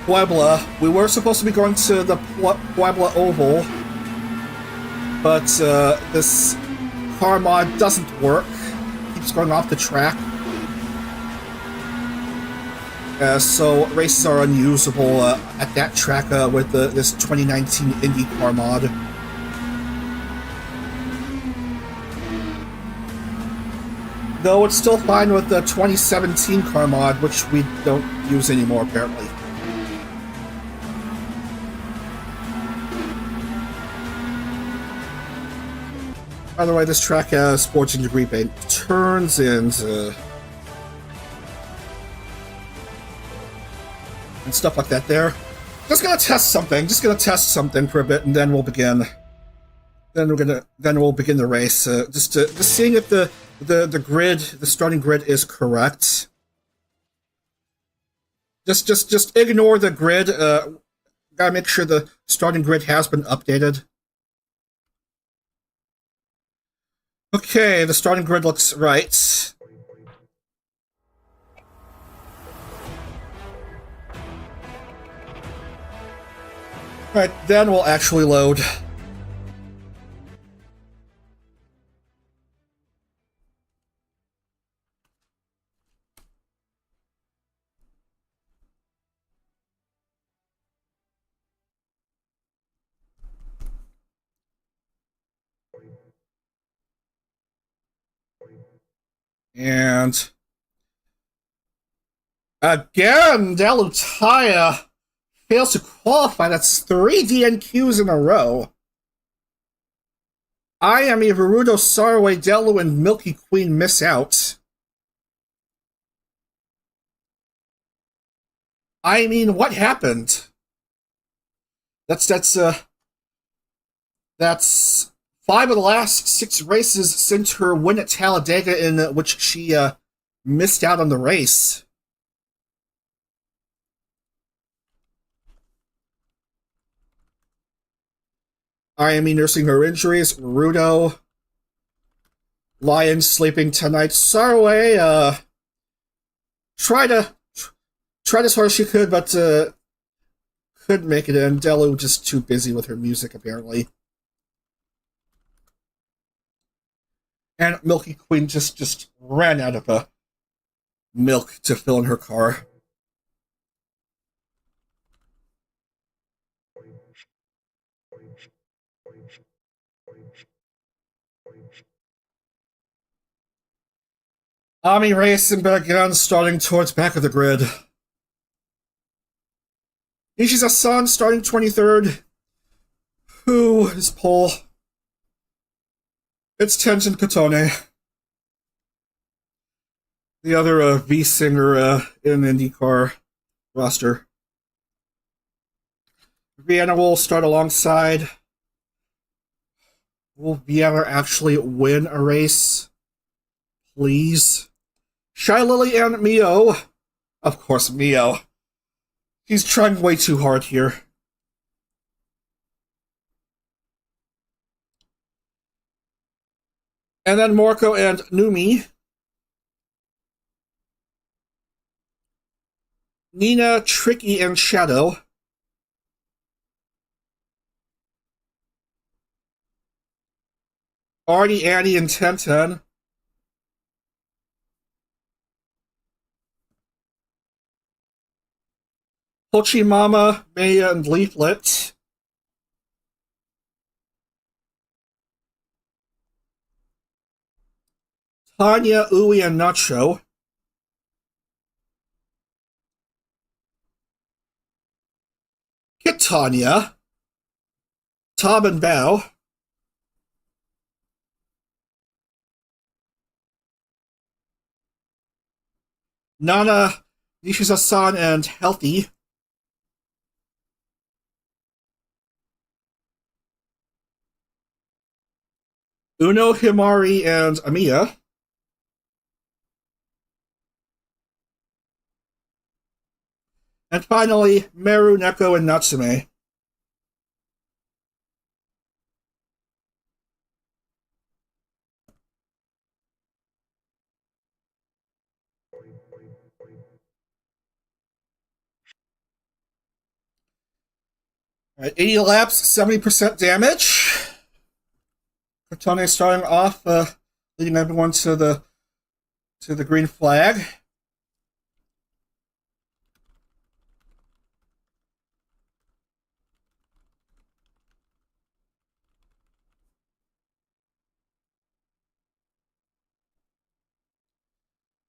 Speaker 1: Puebla. We were supposed to be going to the Puebla Oval, but this car mod doesn't work. It keeps going off the track. So races are unusable at that track with this 2019 IndieCar mod. Though it's still fine with the 2017 car mod, which we don't use anymore, apparently. By the way, this track has 14-degree bank turns and stuff like that there. Just gonna test something for a bit, and then we'll begin. Then we'll begin the race. Just seeing if the grid, the starting grid, is correct. Just ignore the grid. Gotta make sure the starting grid has been updated. Okay, the starting grid looks right. Alright, then we'll actually load. And again, Delutaya fails to qualify. That's 3 DNQs in a row. I am a Verudo, Sarway, Delu, and Milky Queen miss out. I mean, what happened? That's 5 of the last 6 races since her win at Talladega, in which she missed out on the race. IME nursing her injuries. Rudo. Lion sleeping tonight. Sarway tried as hard as she could, but couldn't make it in. Delu just too busy with her music, apparently. And Milky Queen just ran out of milk to fill in her car. Ami racing back on, starting towards back of the grid. Nishiza-san starting 23rd. Who is pole? It's Tenzin Katone. The other V singer in IndyCar roster. Vienna will start alongside. Will Vienna actually win a race? Please. Shy Lily and Mio. Of course, Mio. He's trying way too hard here. And then Marco and Numi. Nina, Tricky, and Shadow. Artie, Annie, and Tenten. Pochi Mama, Maya, and Leaflet. Tanya, Uwe, and Nacho. Tanya. Tom and Bao. Nana, Nishiza-san, and Healthy. Uno, Himari, and Amiya. And finally, Meru, Neko, and Natsume. All right, 80 laps, 70% damage. Kotone starting off, leading everyone to the green flag.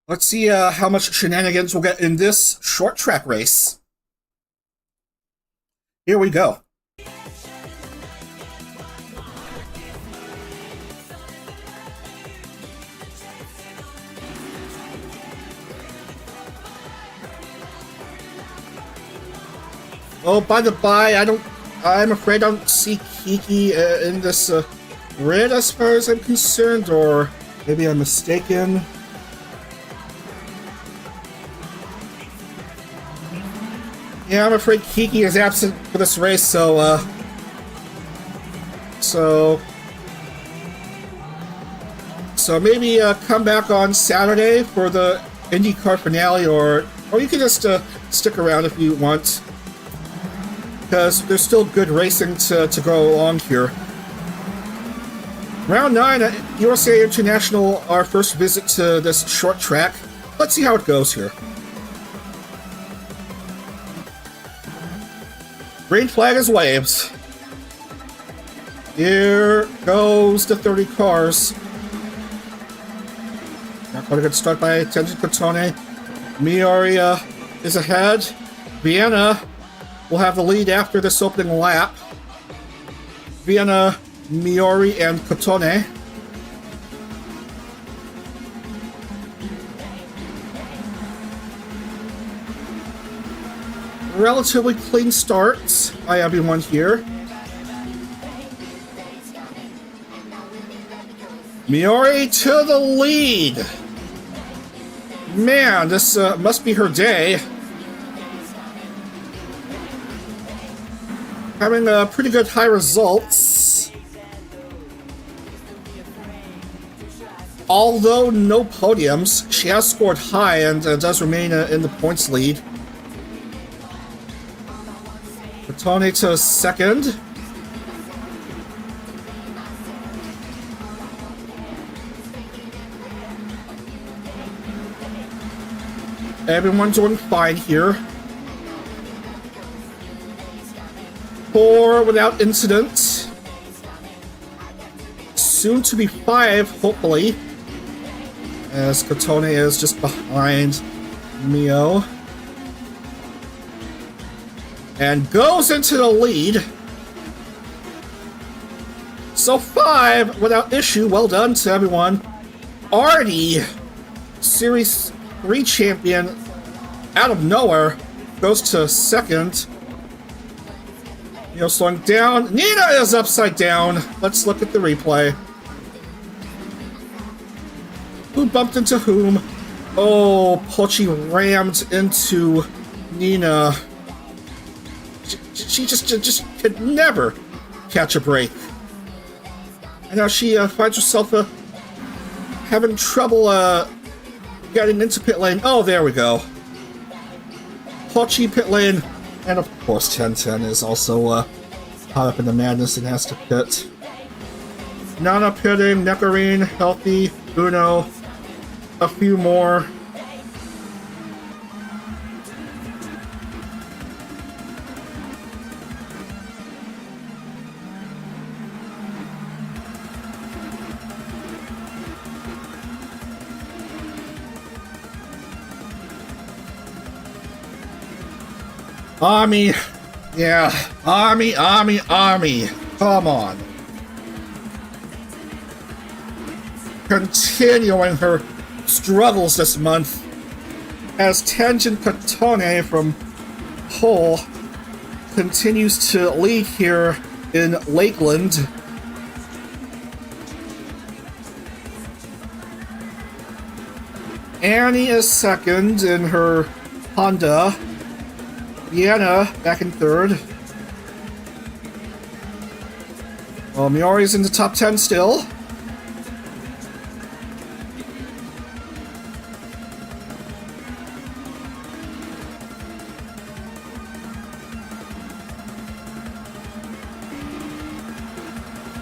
Speaker 1: Let's see how much shenanigans we'll get in this short track race. Here we go. Oh, by the by, I'm afraid I don't see Kiki in this grid as far as I'm concerned, or maybe I'm mistaken. Yeah, I'm afraid Kiki is absent for this race, so maybe come back on Saturday for the IndyCar finale, or you can just stick around if you want, because there's still good racing to go along here. Round 9 at USA International, our first visit to this short track. Let's see how it goes here. Green flag is waved. Here goes the 30 cars. Not quite a good start by Tenjin Kotone. Miori is ahead. Vienna will have the lead after this opening lap. Vienna, Miori, and Kotone. Relatively clean starts by everyone here. Miori to the lead. Man, this must be her day. Having pretty good high results. Although no podiums, she has scored high and does remain in the points lead. Kotone to second. Everyone's doing fine here. 4 without incident. Soon to be 5, hopefully. As Kotone is just behind Mio. And goes into the lead. So 5 without issue. Well done to everyone. Artie, Series 3 champion, out of nowhere, goes to second. Slowing down. Nina is upside down. Let's look at the replay. Who bumped into whom? Oh, Pochi rammed into Nina. She just could never catch a break. And now she finds herself having trouble getting into pit lane. Oh, there we go. Pochi pit lane. And of course 1010 is also caught up in the madness and has to pit. Nana pitting, Nekarine, Healthy, Uno, a few more. Army, yeah, Army. Come on. Continuing her struggles this month as Tenjin Kotone from Hull continues to lead here in Lakeland. Annie is second in her Honda. Vienna back in third. Well, Miori's in the top 10 still.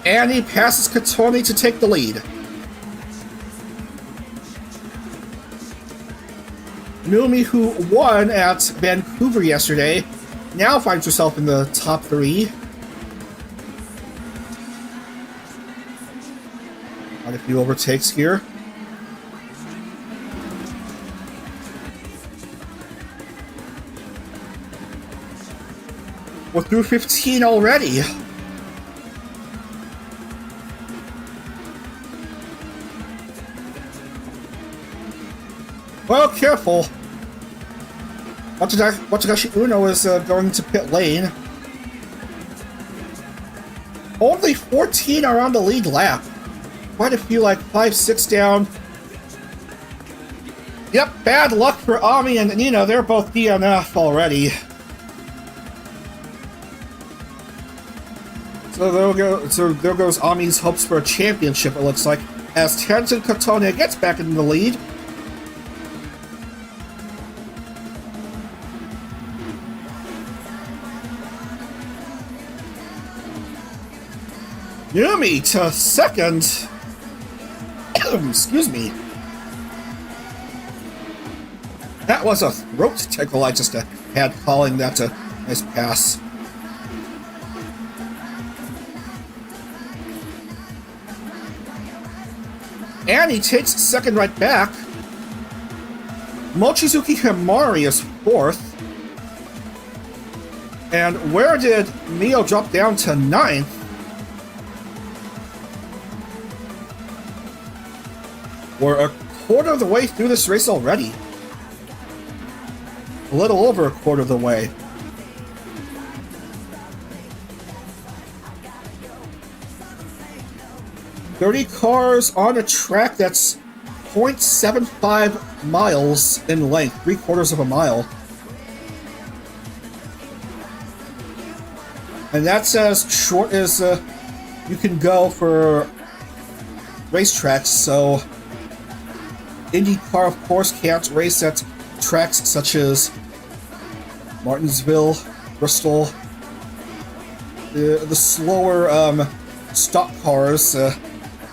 Speaker 1: Annie passes Katoni to take the lead. Numi, who won at Vancouver yesterday, now finds herself in the top 3. Quite a few overtakes here. We're through 15 already. Well, careful. Watsugashi Uno is going to pit lane. Only 14 are on the lead lap. Quite a few, like 5, 6 down. Yep, bad luck for Ami and Nino. They're both DNF already. So there goes Ami's hopes for a championship, it looks like, as Tenzin Katone gets back in the lead. Yumi to second. Excuse me. That was a throat tickle I just had calling that a nice pass. Annie takes second right back. Mochizuki Himari is fourth. And where did Mio drop down to ninth? We're a quarter of the way through this race already. A little over a quarter of the way. "30 cars on a track that's 0.75 miles in length, 3/4 of a mile. And that's as short as you can go for racetracks, so IndieCar, of course, can't race at tracks such as Martinsville, Bristol. The slower stock cars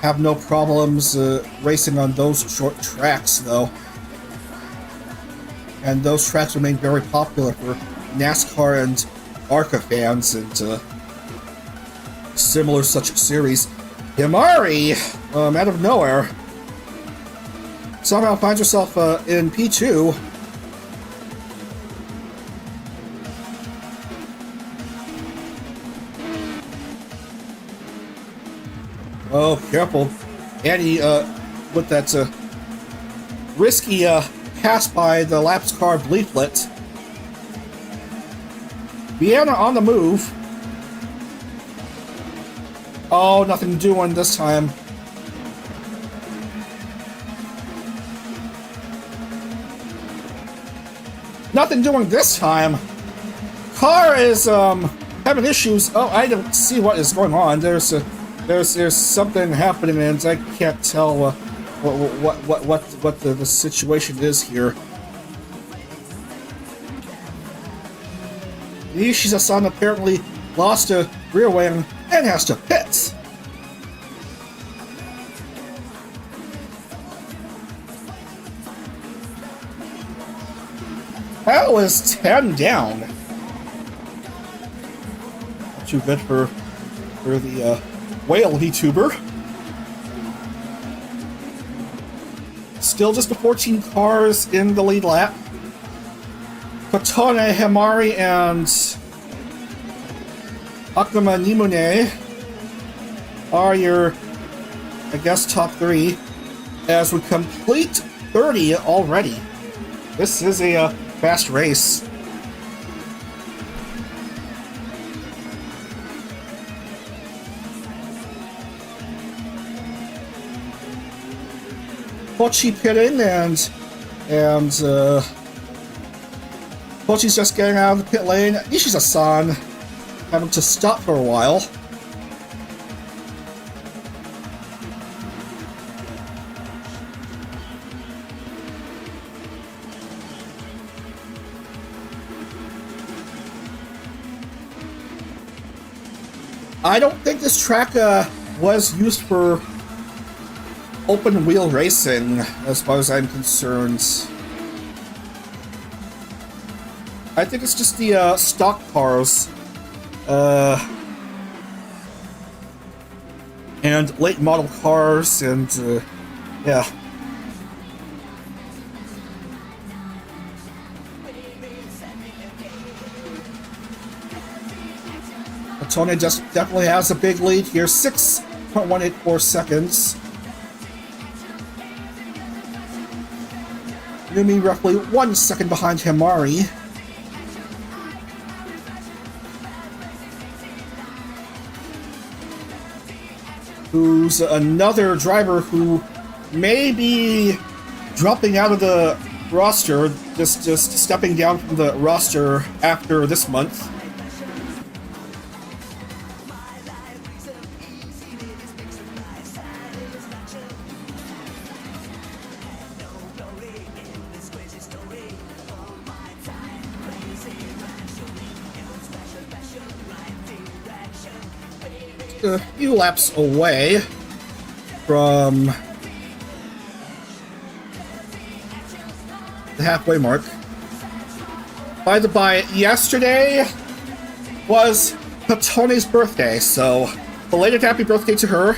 Speaker 1: have no problems racing on those short tracks, though. And those tracks remain very popular for NASCAR and ARCA fans and similar such series. Himari, out of nowhere, somehow finds herself in P2. Oh, careful. Annie, with that risky pass by the laps car leaflet. Vienna on the move. Oh, nothing doing this time. Nothing doing this time. Car is having issues. Oh, I don't see what is going on. There's something happening, and I can't tell what the situation is here. Nishiza-san apparently lost a rear wing and has to pit. That was 10 down. Not too good for the whale VTuber. Still just the 14 cars in the lead lap. Kotone Himari and Akuma Nimune are your, I guess, top 3 as we complete 30 already. This is a fast race. Pochi pitting and And Pochi's just getting out of the pit lane. Nishiza-san having to stop for a while. I don't think this track was used for open wheel racing, as far as I'm concerned. I think it's just the stock cars and late model cars, and yeah. Tony just definitely has a big lead here, 6.184 seconds. Numi roughly 1 second behind Himari. Who's another driver who may be dropping out of the roster, just stepping down from the roster after this month. A few laps away from the halfway mark. By the by, yesterday was Patone's birthday, so belated happy birthday to her.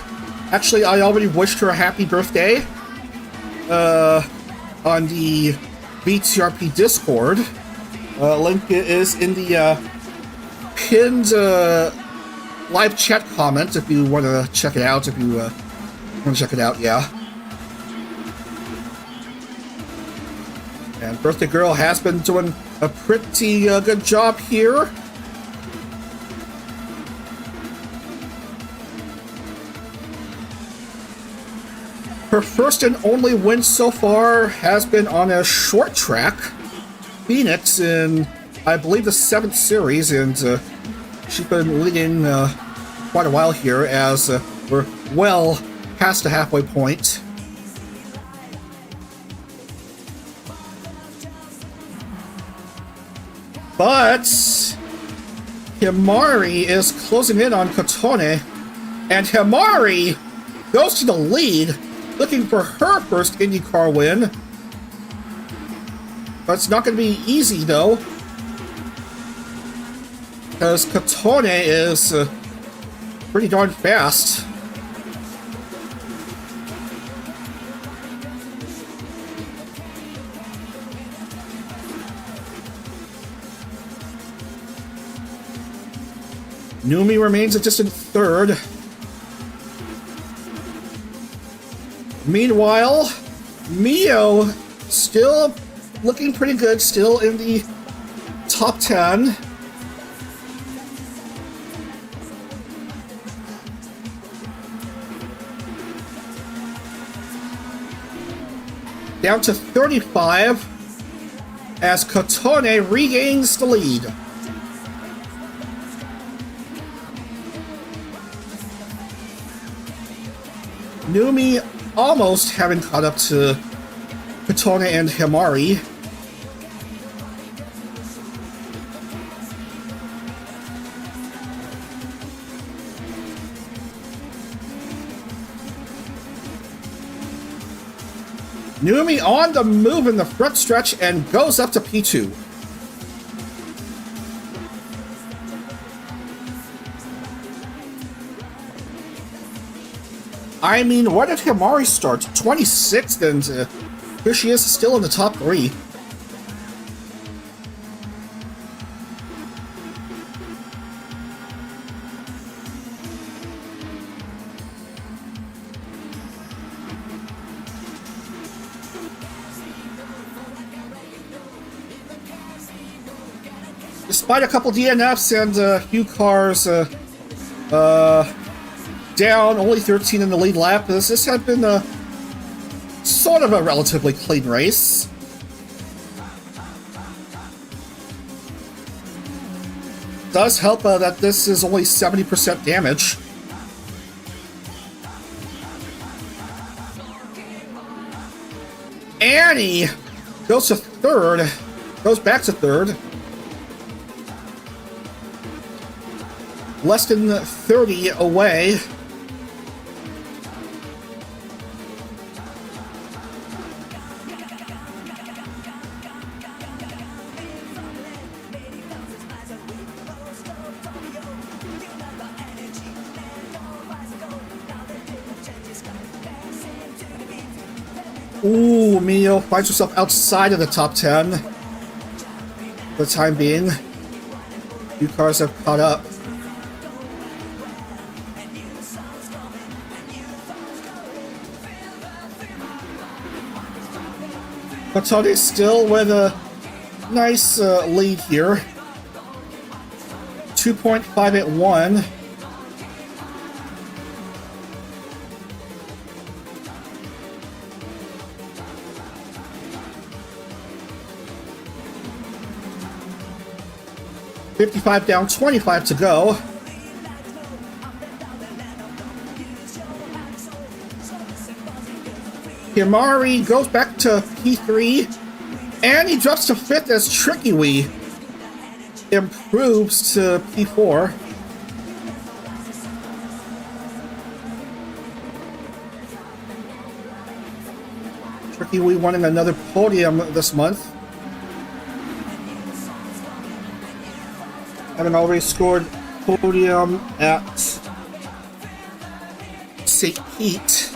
Speaker 1: Actually, I already wished her a happy birthday on the BTRP Discord. Link is in the pinned live chat comment if you want to check it out. If you want to check it out, yeah. And Birthday Girl has been doing a pretty good job here. Her first and only win so far has been on a short track, Phoenix, in I believe the 7th series, and she's been leading quite a while here as we're well past the halfway point. But Himari is closing in on Kotone, and Himari goes to the lead, looking for her first IndyCar win. But it's not going to be easy, though, because Kotone is pretty darn fast. Numi remains a distant third. Meanwhile, Mio still looking pretty good, still in the top 10. Down to 35 as Kotone regains the lead. Numi almost having caught up to Kotone and Himari. Numi on the move in the front stretch and goes up to P2. I mean, where did Himari start? 26th, and here she is still in the top 3. Despite a couple DNFs and a few cars down, only 13 in the lead lap, this had been sort of a relatively clean race. does help that this is only 70% damage. Annie goes to third, goes back to third. Less than 30 away. Ooh, Mio finds herself outside of the top 10 for the time being. Few cars have caught up. But Tony still with a nice lead here. 2.581. $55 down, 25 to go. Himari goes back to P3, and he drops to 5th as Tricky Wee improves to P4. Tricky Wee winning another podium this month. Having already scored podium at St. Pete.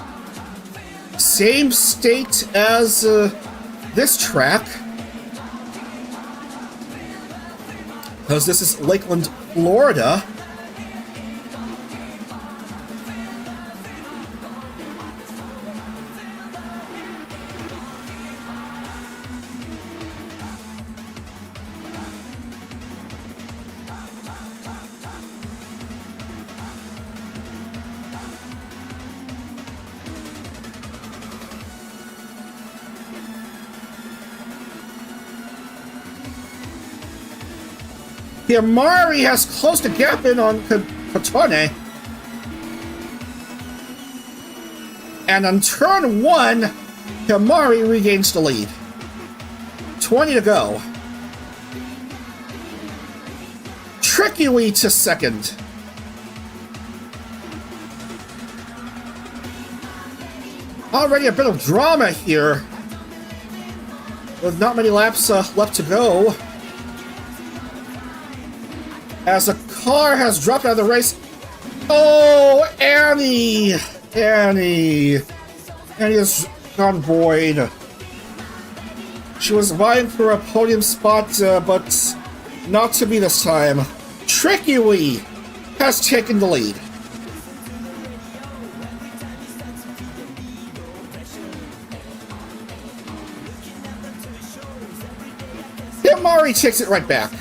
Speaker 1: Same state as this track, because this is Lakeland, Florida. Himari has closed the gap in on Katone. And on turn 1, Himari regains the lead. 20 to go. Tricky Wee to second. Already a bit of drama here, with not many laps left to go. As the car has dropped out of the race. Oh, Annie! Annie has gone void. She was vying for a podium spot, but not to be this time. Tricky Wee has taken the lead. Himari takes it right back.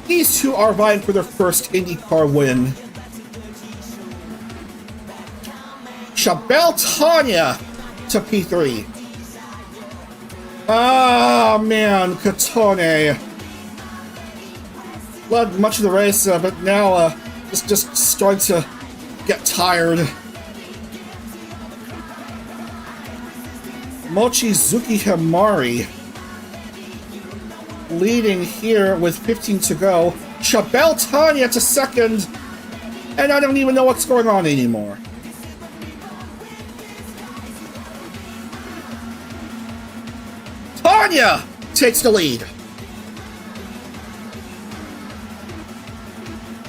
Speaker 1: These two are vying for their first IndyCar win. Chabelle Tanya to P3. Ah, man, Katone led much of the race, but now just starting to get tired. Mochizuki Himari leading here with 15 to go. Chabelle Tanya to second, and I don't even know what's going on anymore. Tanya takes the lead.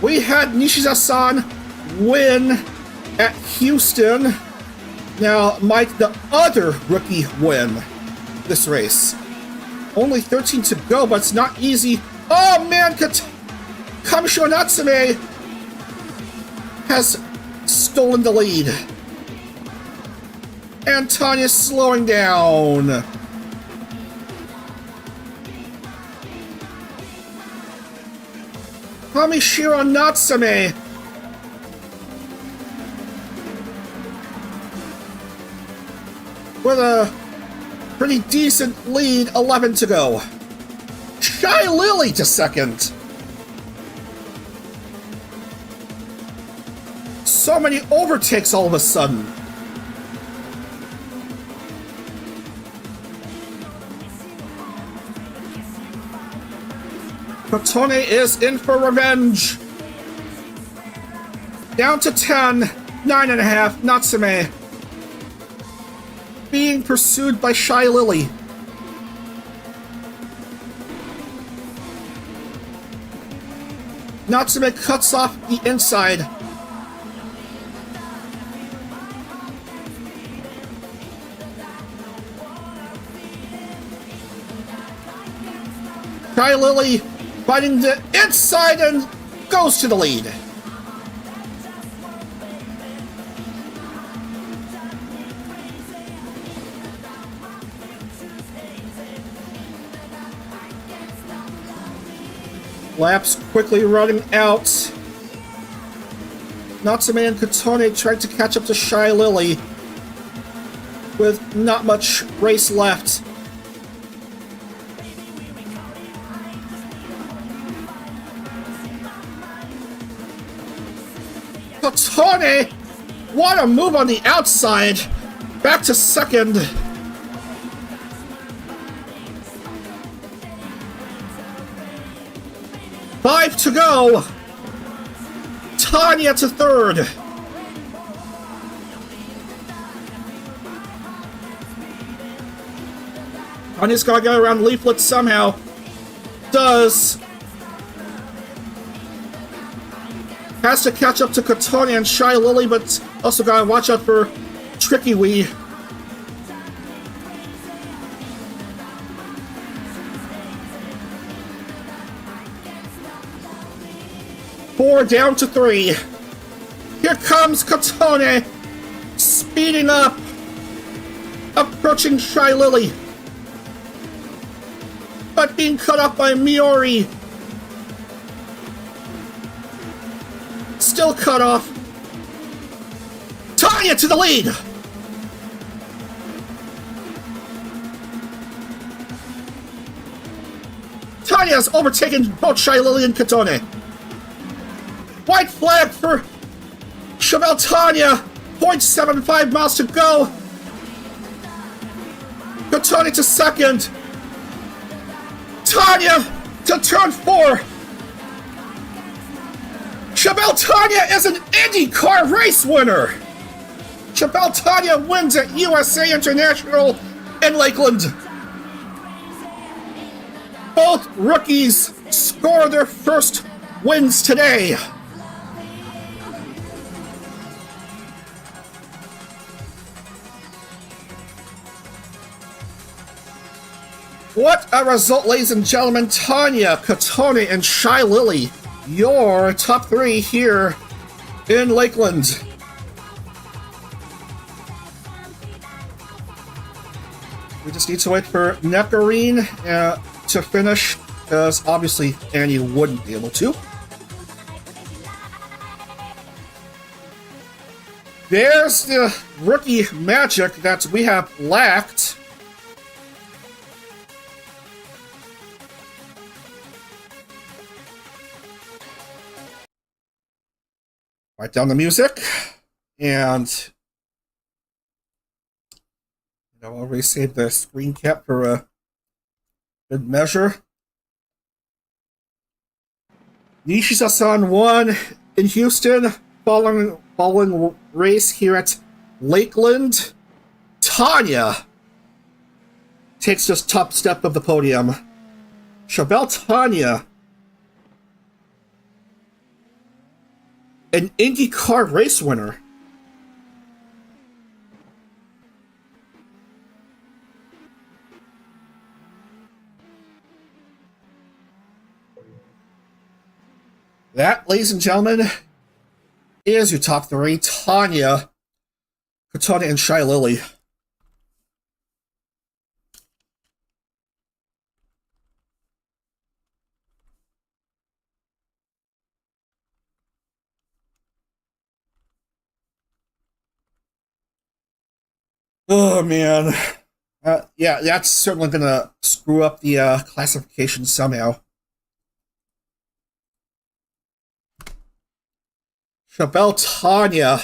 Speaker 1: We had Nishiza-san win at Houston. Now, Mike, the other rookie, win this race. Only 13 to go, but it's not easy. Oh man, Kamisho Natsume has stolen the lead. And Tanya's slowing down. Kamishiro Natsume with a pretty decent lead, 11 to go. Shy Lily to second. so many overtakes all of a sudden? Cotone is in for revenge. Down to 10, 9.5, Natsume. Being pursued by Shy Lily. Natsume cuts off the inside. Shy Lily fighting the inside and goes to the lead. Laps quickly running out. Natsume and Cotone tried to catch up to Shy Lily with not much race left. Cotone, what a move on the outside. Back to second. Five to go. Tanya to third. Tanya's gotta get around Leaflet somehow. Does. Has to catch up to Cotone and Shy Lily, but also gotta watch out for Tricky Wee. Four down to three. Here comes Cotone, speeding up, approaching Shy Lily, but being cut off by Miori. Still cut off. Tanya to the lead. Tanya's overtaken both Shy Lily and Cotone. White flag for Chevelle Tanya. 0.75 miles to go. Cotone to second. Tanya to turn 4. Chevelle Tanya is an IndieCar race winner. Chevelle Tanya wins at USA International in Lakeland. Both rookies score their first wins today. What a result, ladies and gentlemen. Tanya, Cotone, and Shy Lily, your top 3 here in Lakeland. We just need to wait for Nectarine to finish, because obviously Annie wouldn't be able to. There's the rookie magic that we have lacked. Write down the music, and I'll already save the screen cap for a good measure. Nishisa-san won in Houston, following race here at Lakeland. Tanya takes this top step of the podium. Chevelle Tanya, an IndieCar race winner. That, ladies and gentlemen, is your top 3. Tanya, Cotone, and Shy Lily. Oh, man. Yeah, that's certainly going to screw up the classification somehow. Chabelle Tanya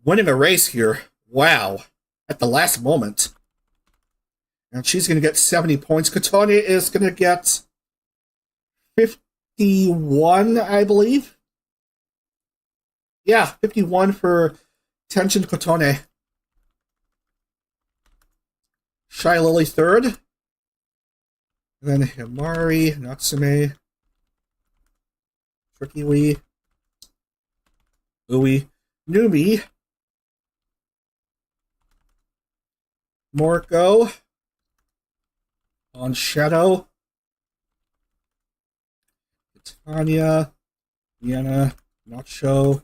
Speaker 1: winning a race here. Wow. At the last moment. And she's going to get 70 points. Catania is going to get 51, I believe. Yeah, 51 for Tenshin Kotone. Shy Lily third. And then Himari, Natsume, Tricky Ui, Numi, Morko, on Shadow, Tanya, Vienna, Nacho.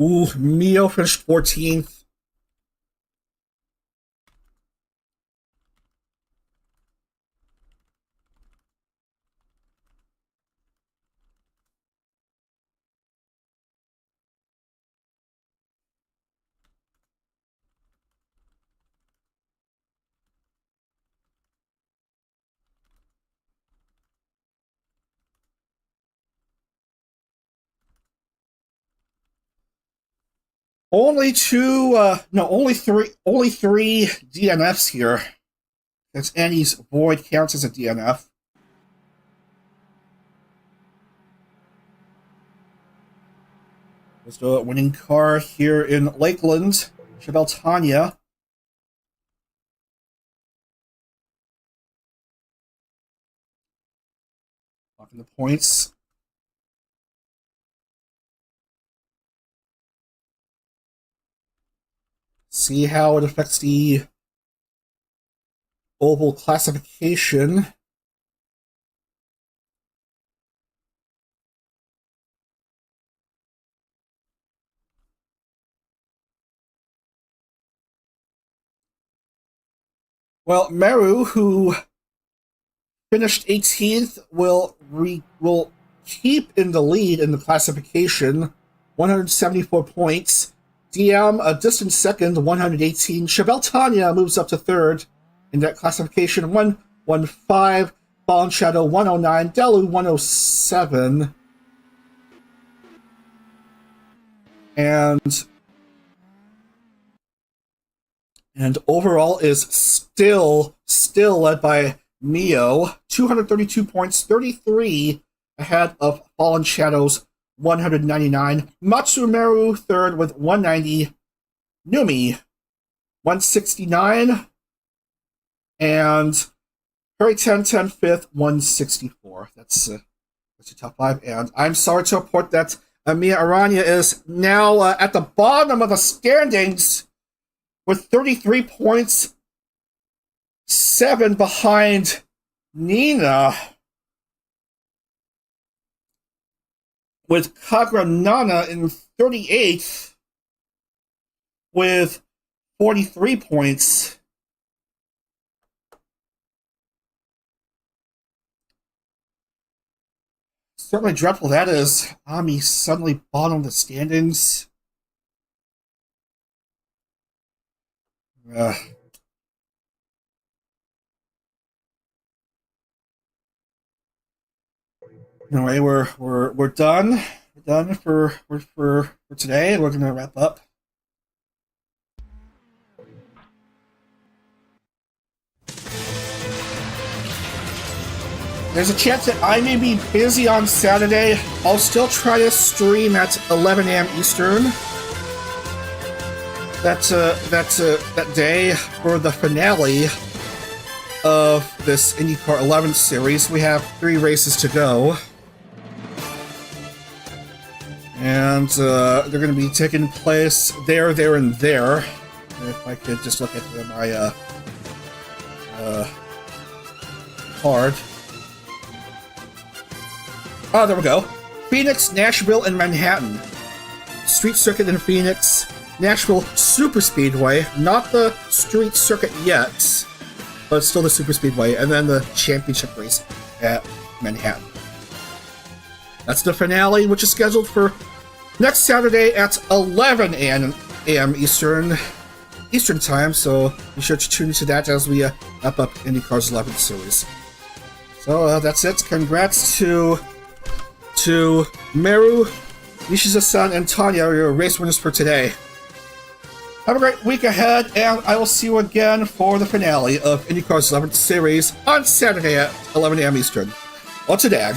Speaker 1: Ooh, Mio finished 14th. Only three DNFs here. Because Annie's Void counts as a DNF. There's the winning car here in Lakeland. Chabelle Tanya. Locking the points. See how it affects the oval classification. Well, Meru, who finished 18th, will keep in the lead in the classification, 174 points. DM, a distant second, 118. Chabelle Tanya moves up to third in that classification, 115. Fallen Shadow, 109. Delu, 107. And overall is still led by Mio, 232 points, 33 ahead of Fallen Shadows, 199. Matsumeru third with 190. Numi, 169. And Hurry 1010 fifth, 164. That's your top five. And I'm sorry to report that Mia Aranya is now at the bottom of the standings with 33 points, 7 behind Nina, with Kagra Nana in 38th with 43 points. Certainly dreadful that is. Ami suddenly bottom of the standings. Anyway, we're done. We're done for today. We're gonna wrap up. There's a chance that I may be busy on Saturday. I'll still try to stream at 11 a.m. Eastern. That day for the finale of this IndyCar 11 series. We have 3 races to go. And they're going to be taking place there, and there. If I could just look at my card. Oh, there we go. Phoenix, Nashville, and Manhattan. Street circuit in Phoenix. Nashville Super Speedway. Not the street circuit yet, but still the Super Speedway. And then the championship race at Manhattan. That's the finale, which is scheduled for next Saturday at 11 a.m. Eastern time. So be sure to tune into that as we wrap up IndyCar's 11th series. So that's it. Congrats to Meru, Nishiza-san, and Tanya, your race winners for today. Have a great week ahead, and I will see you again for the finale of IndyCar's 11th Series on Saturday at 11 a.m. Eastern. What's a dag?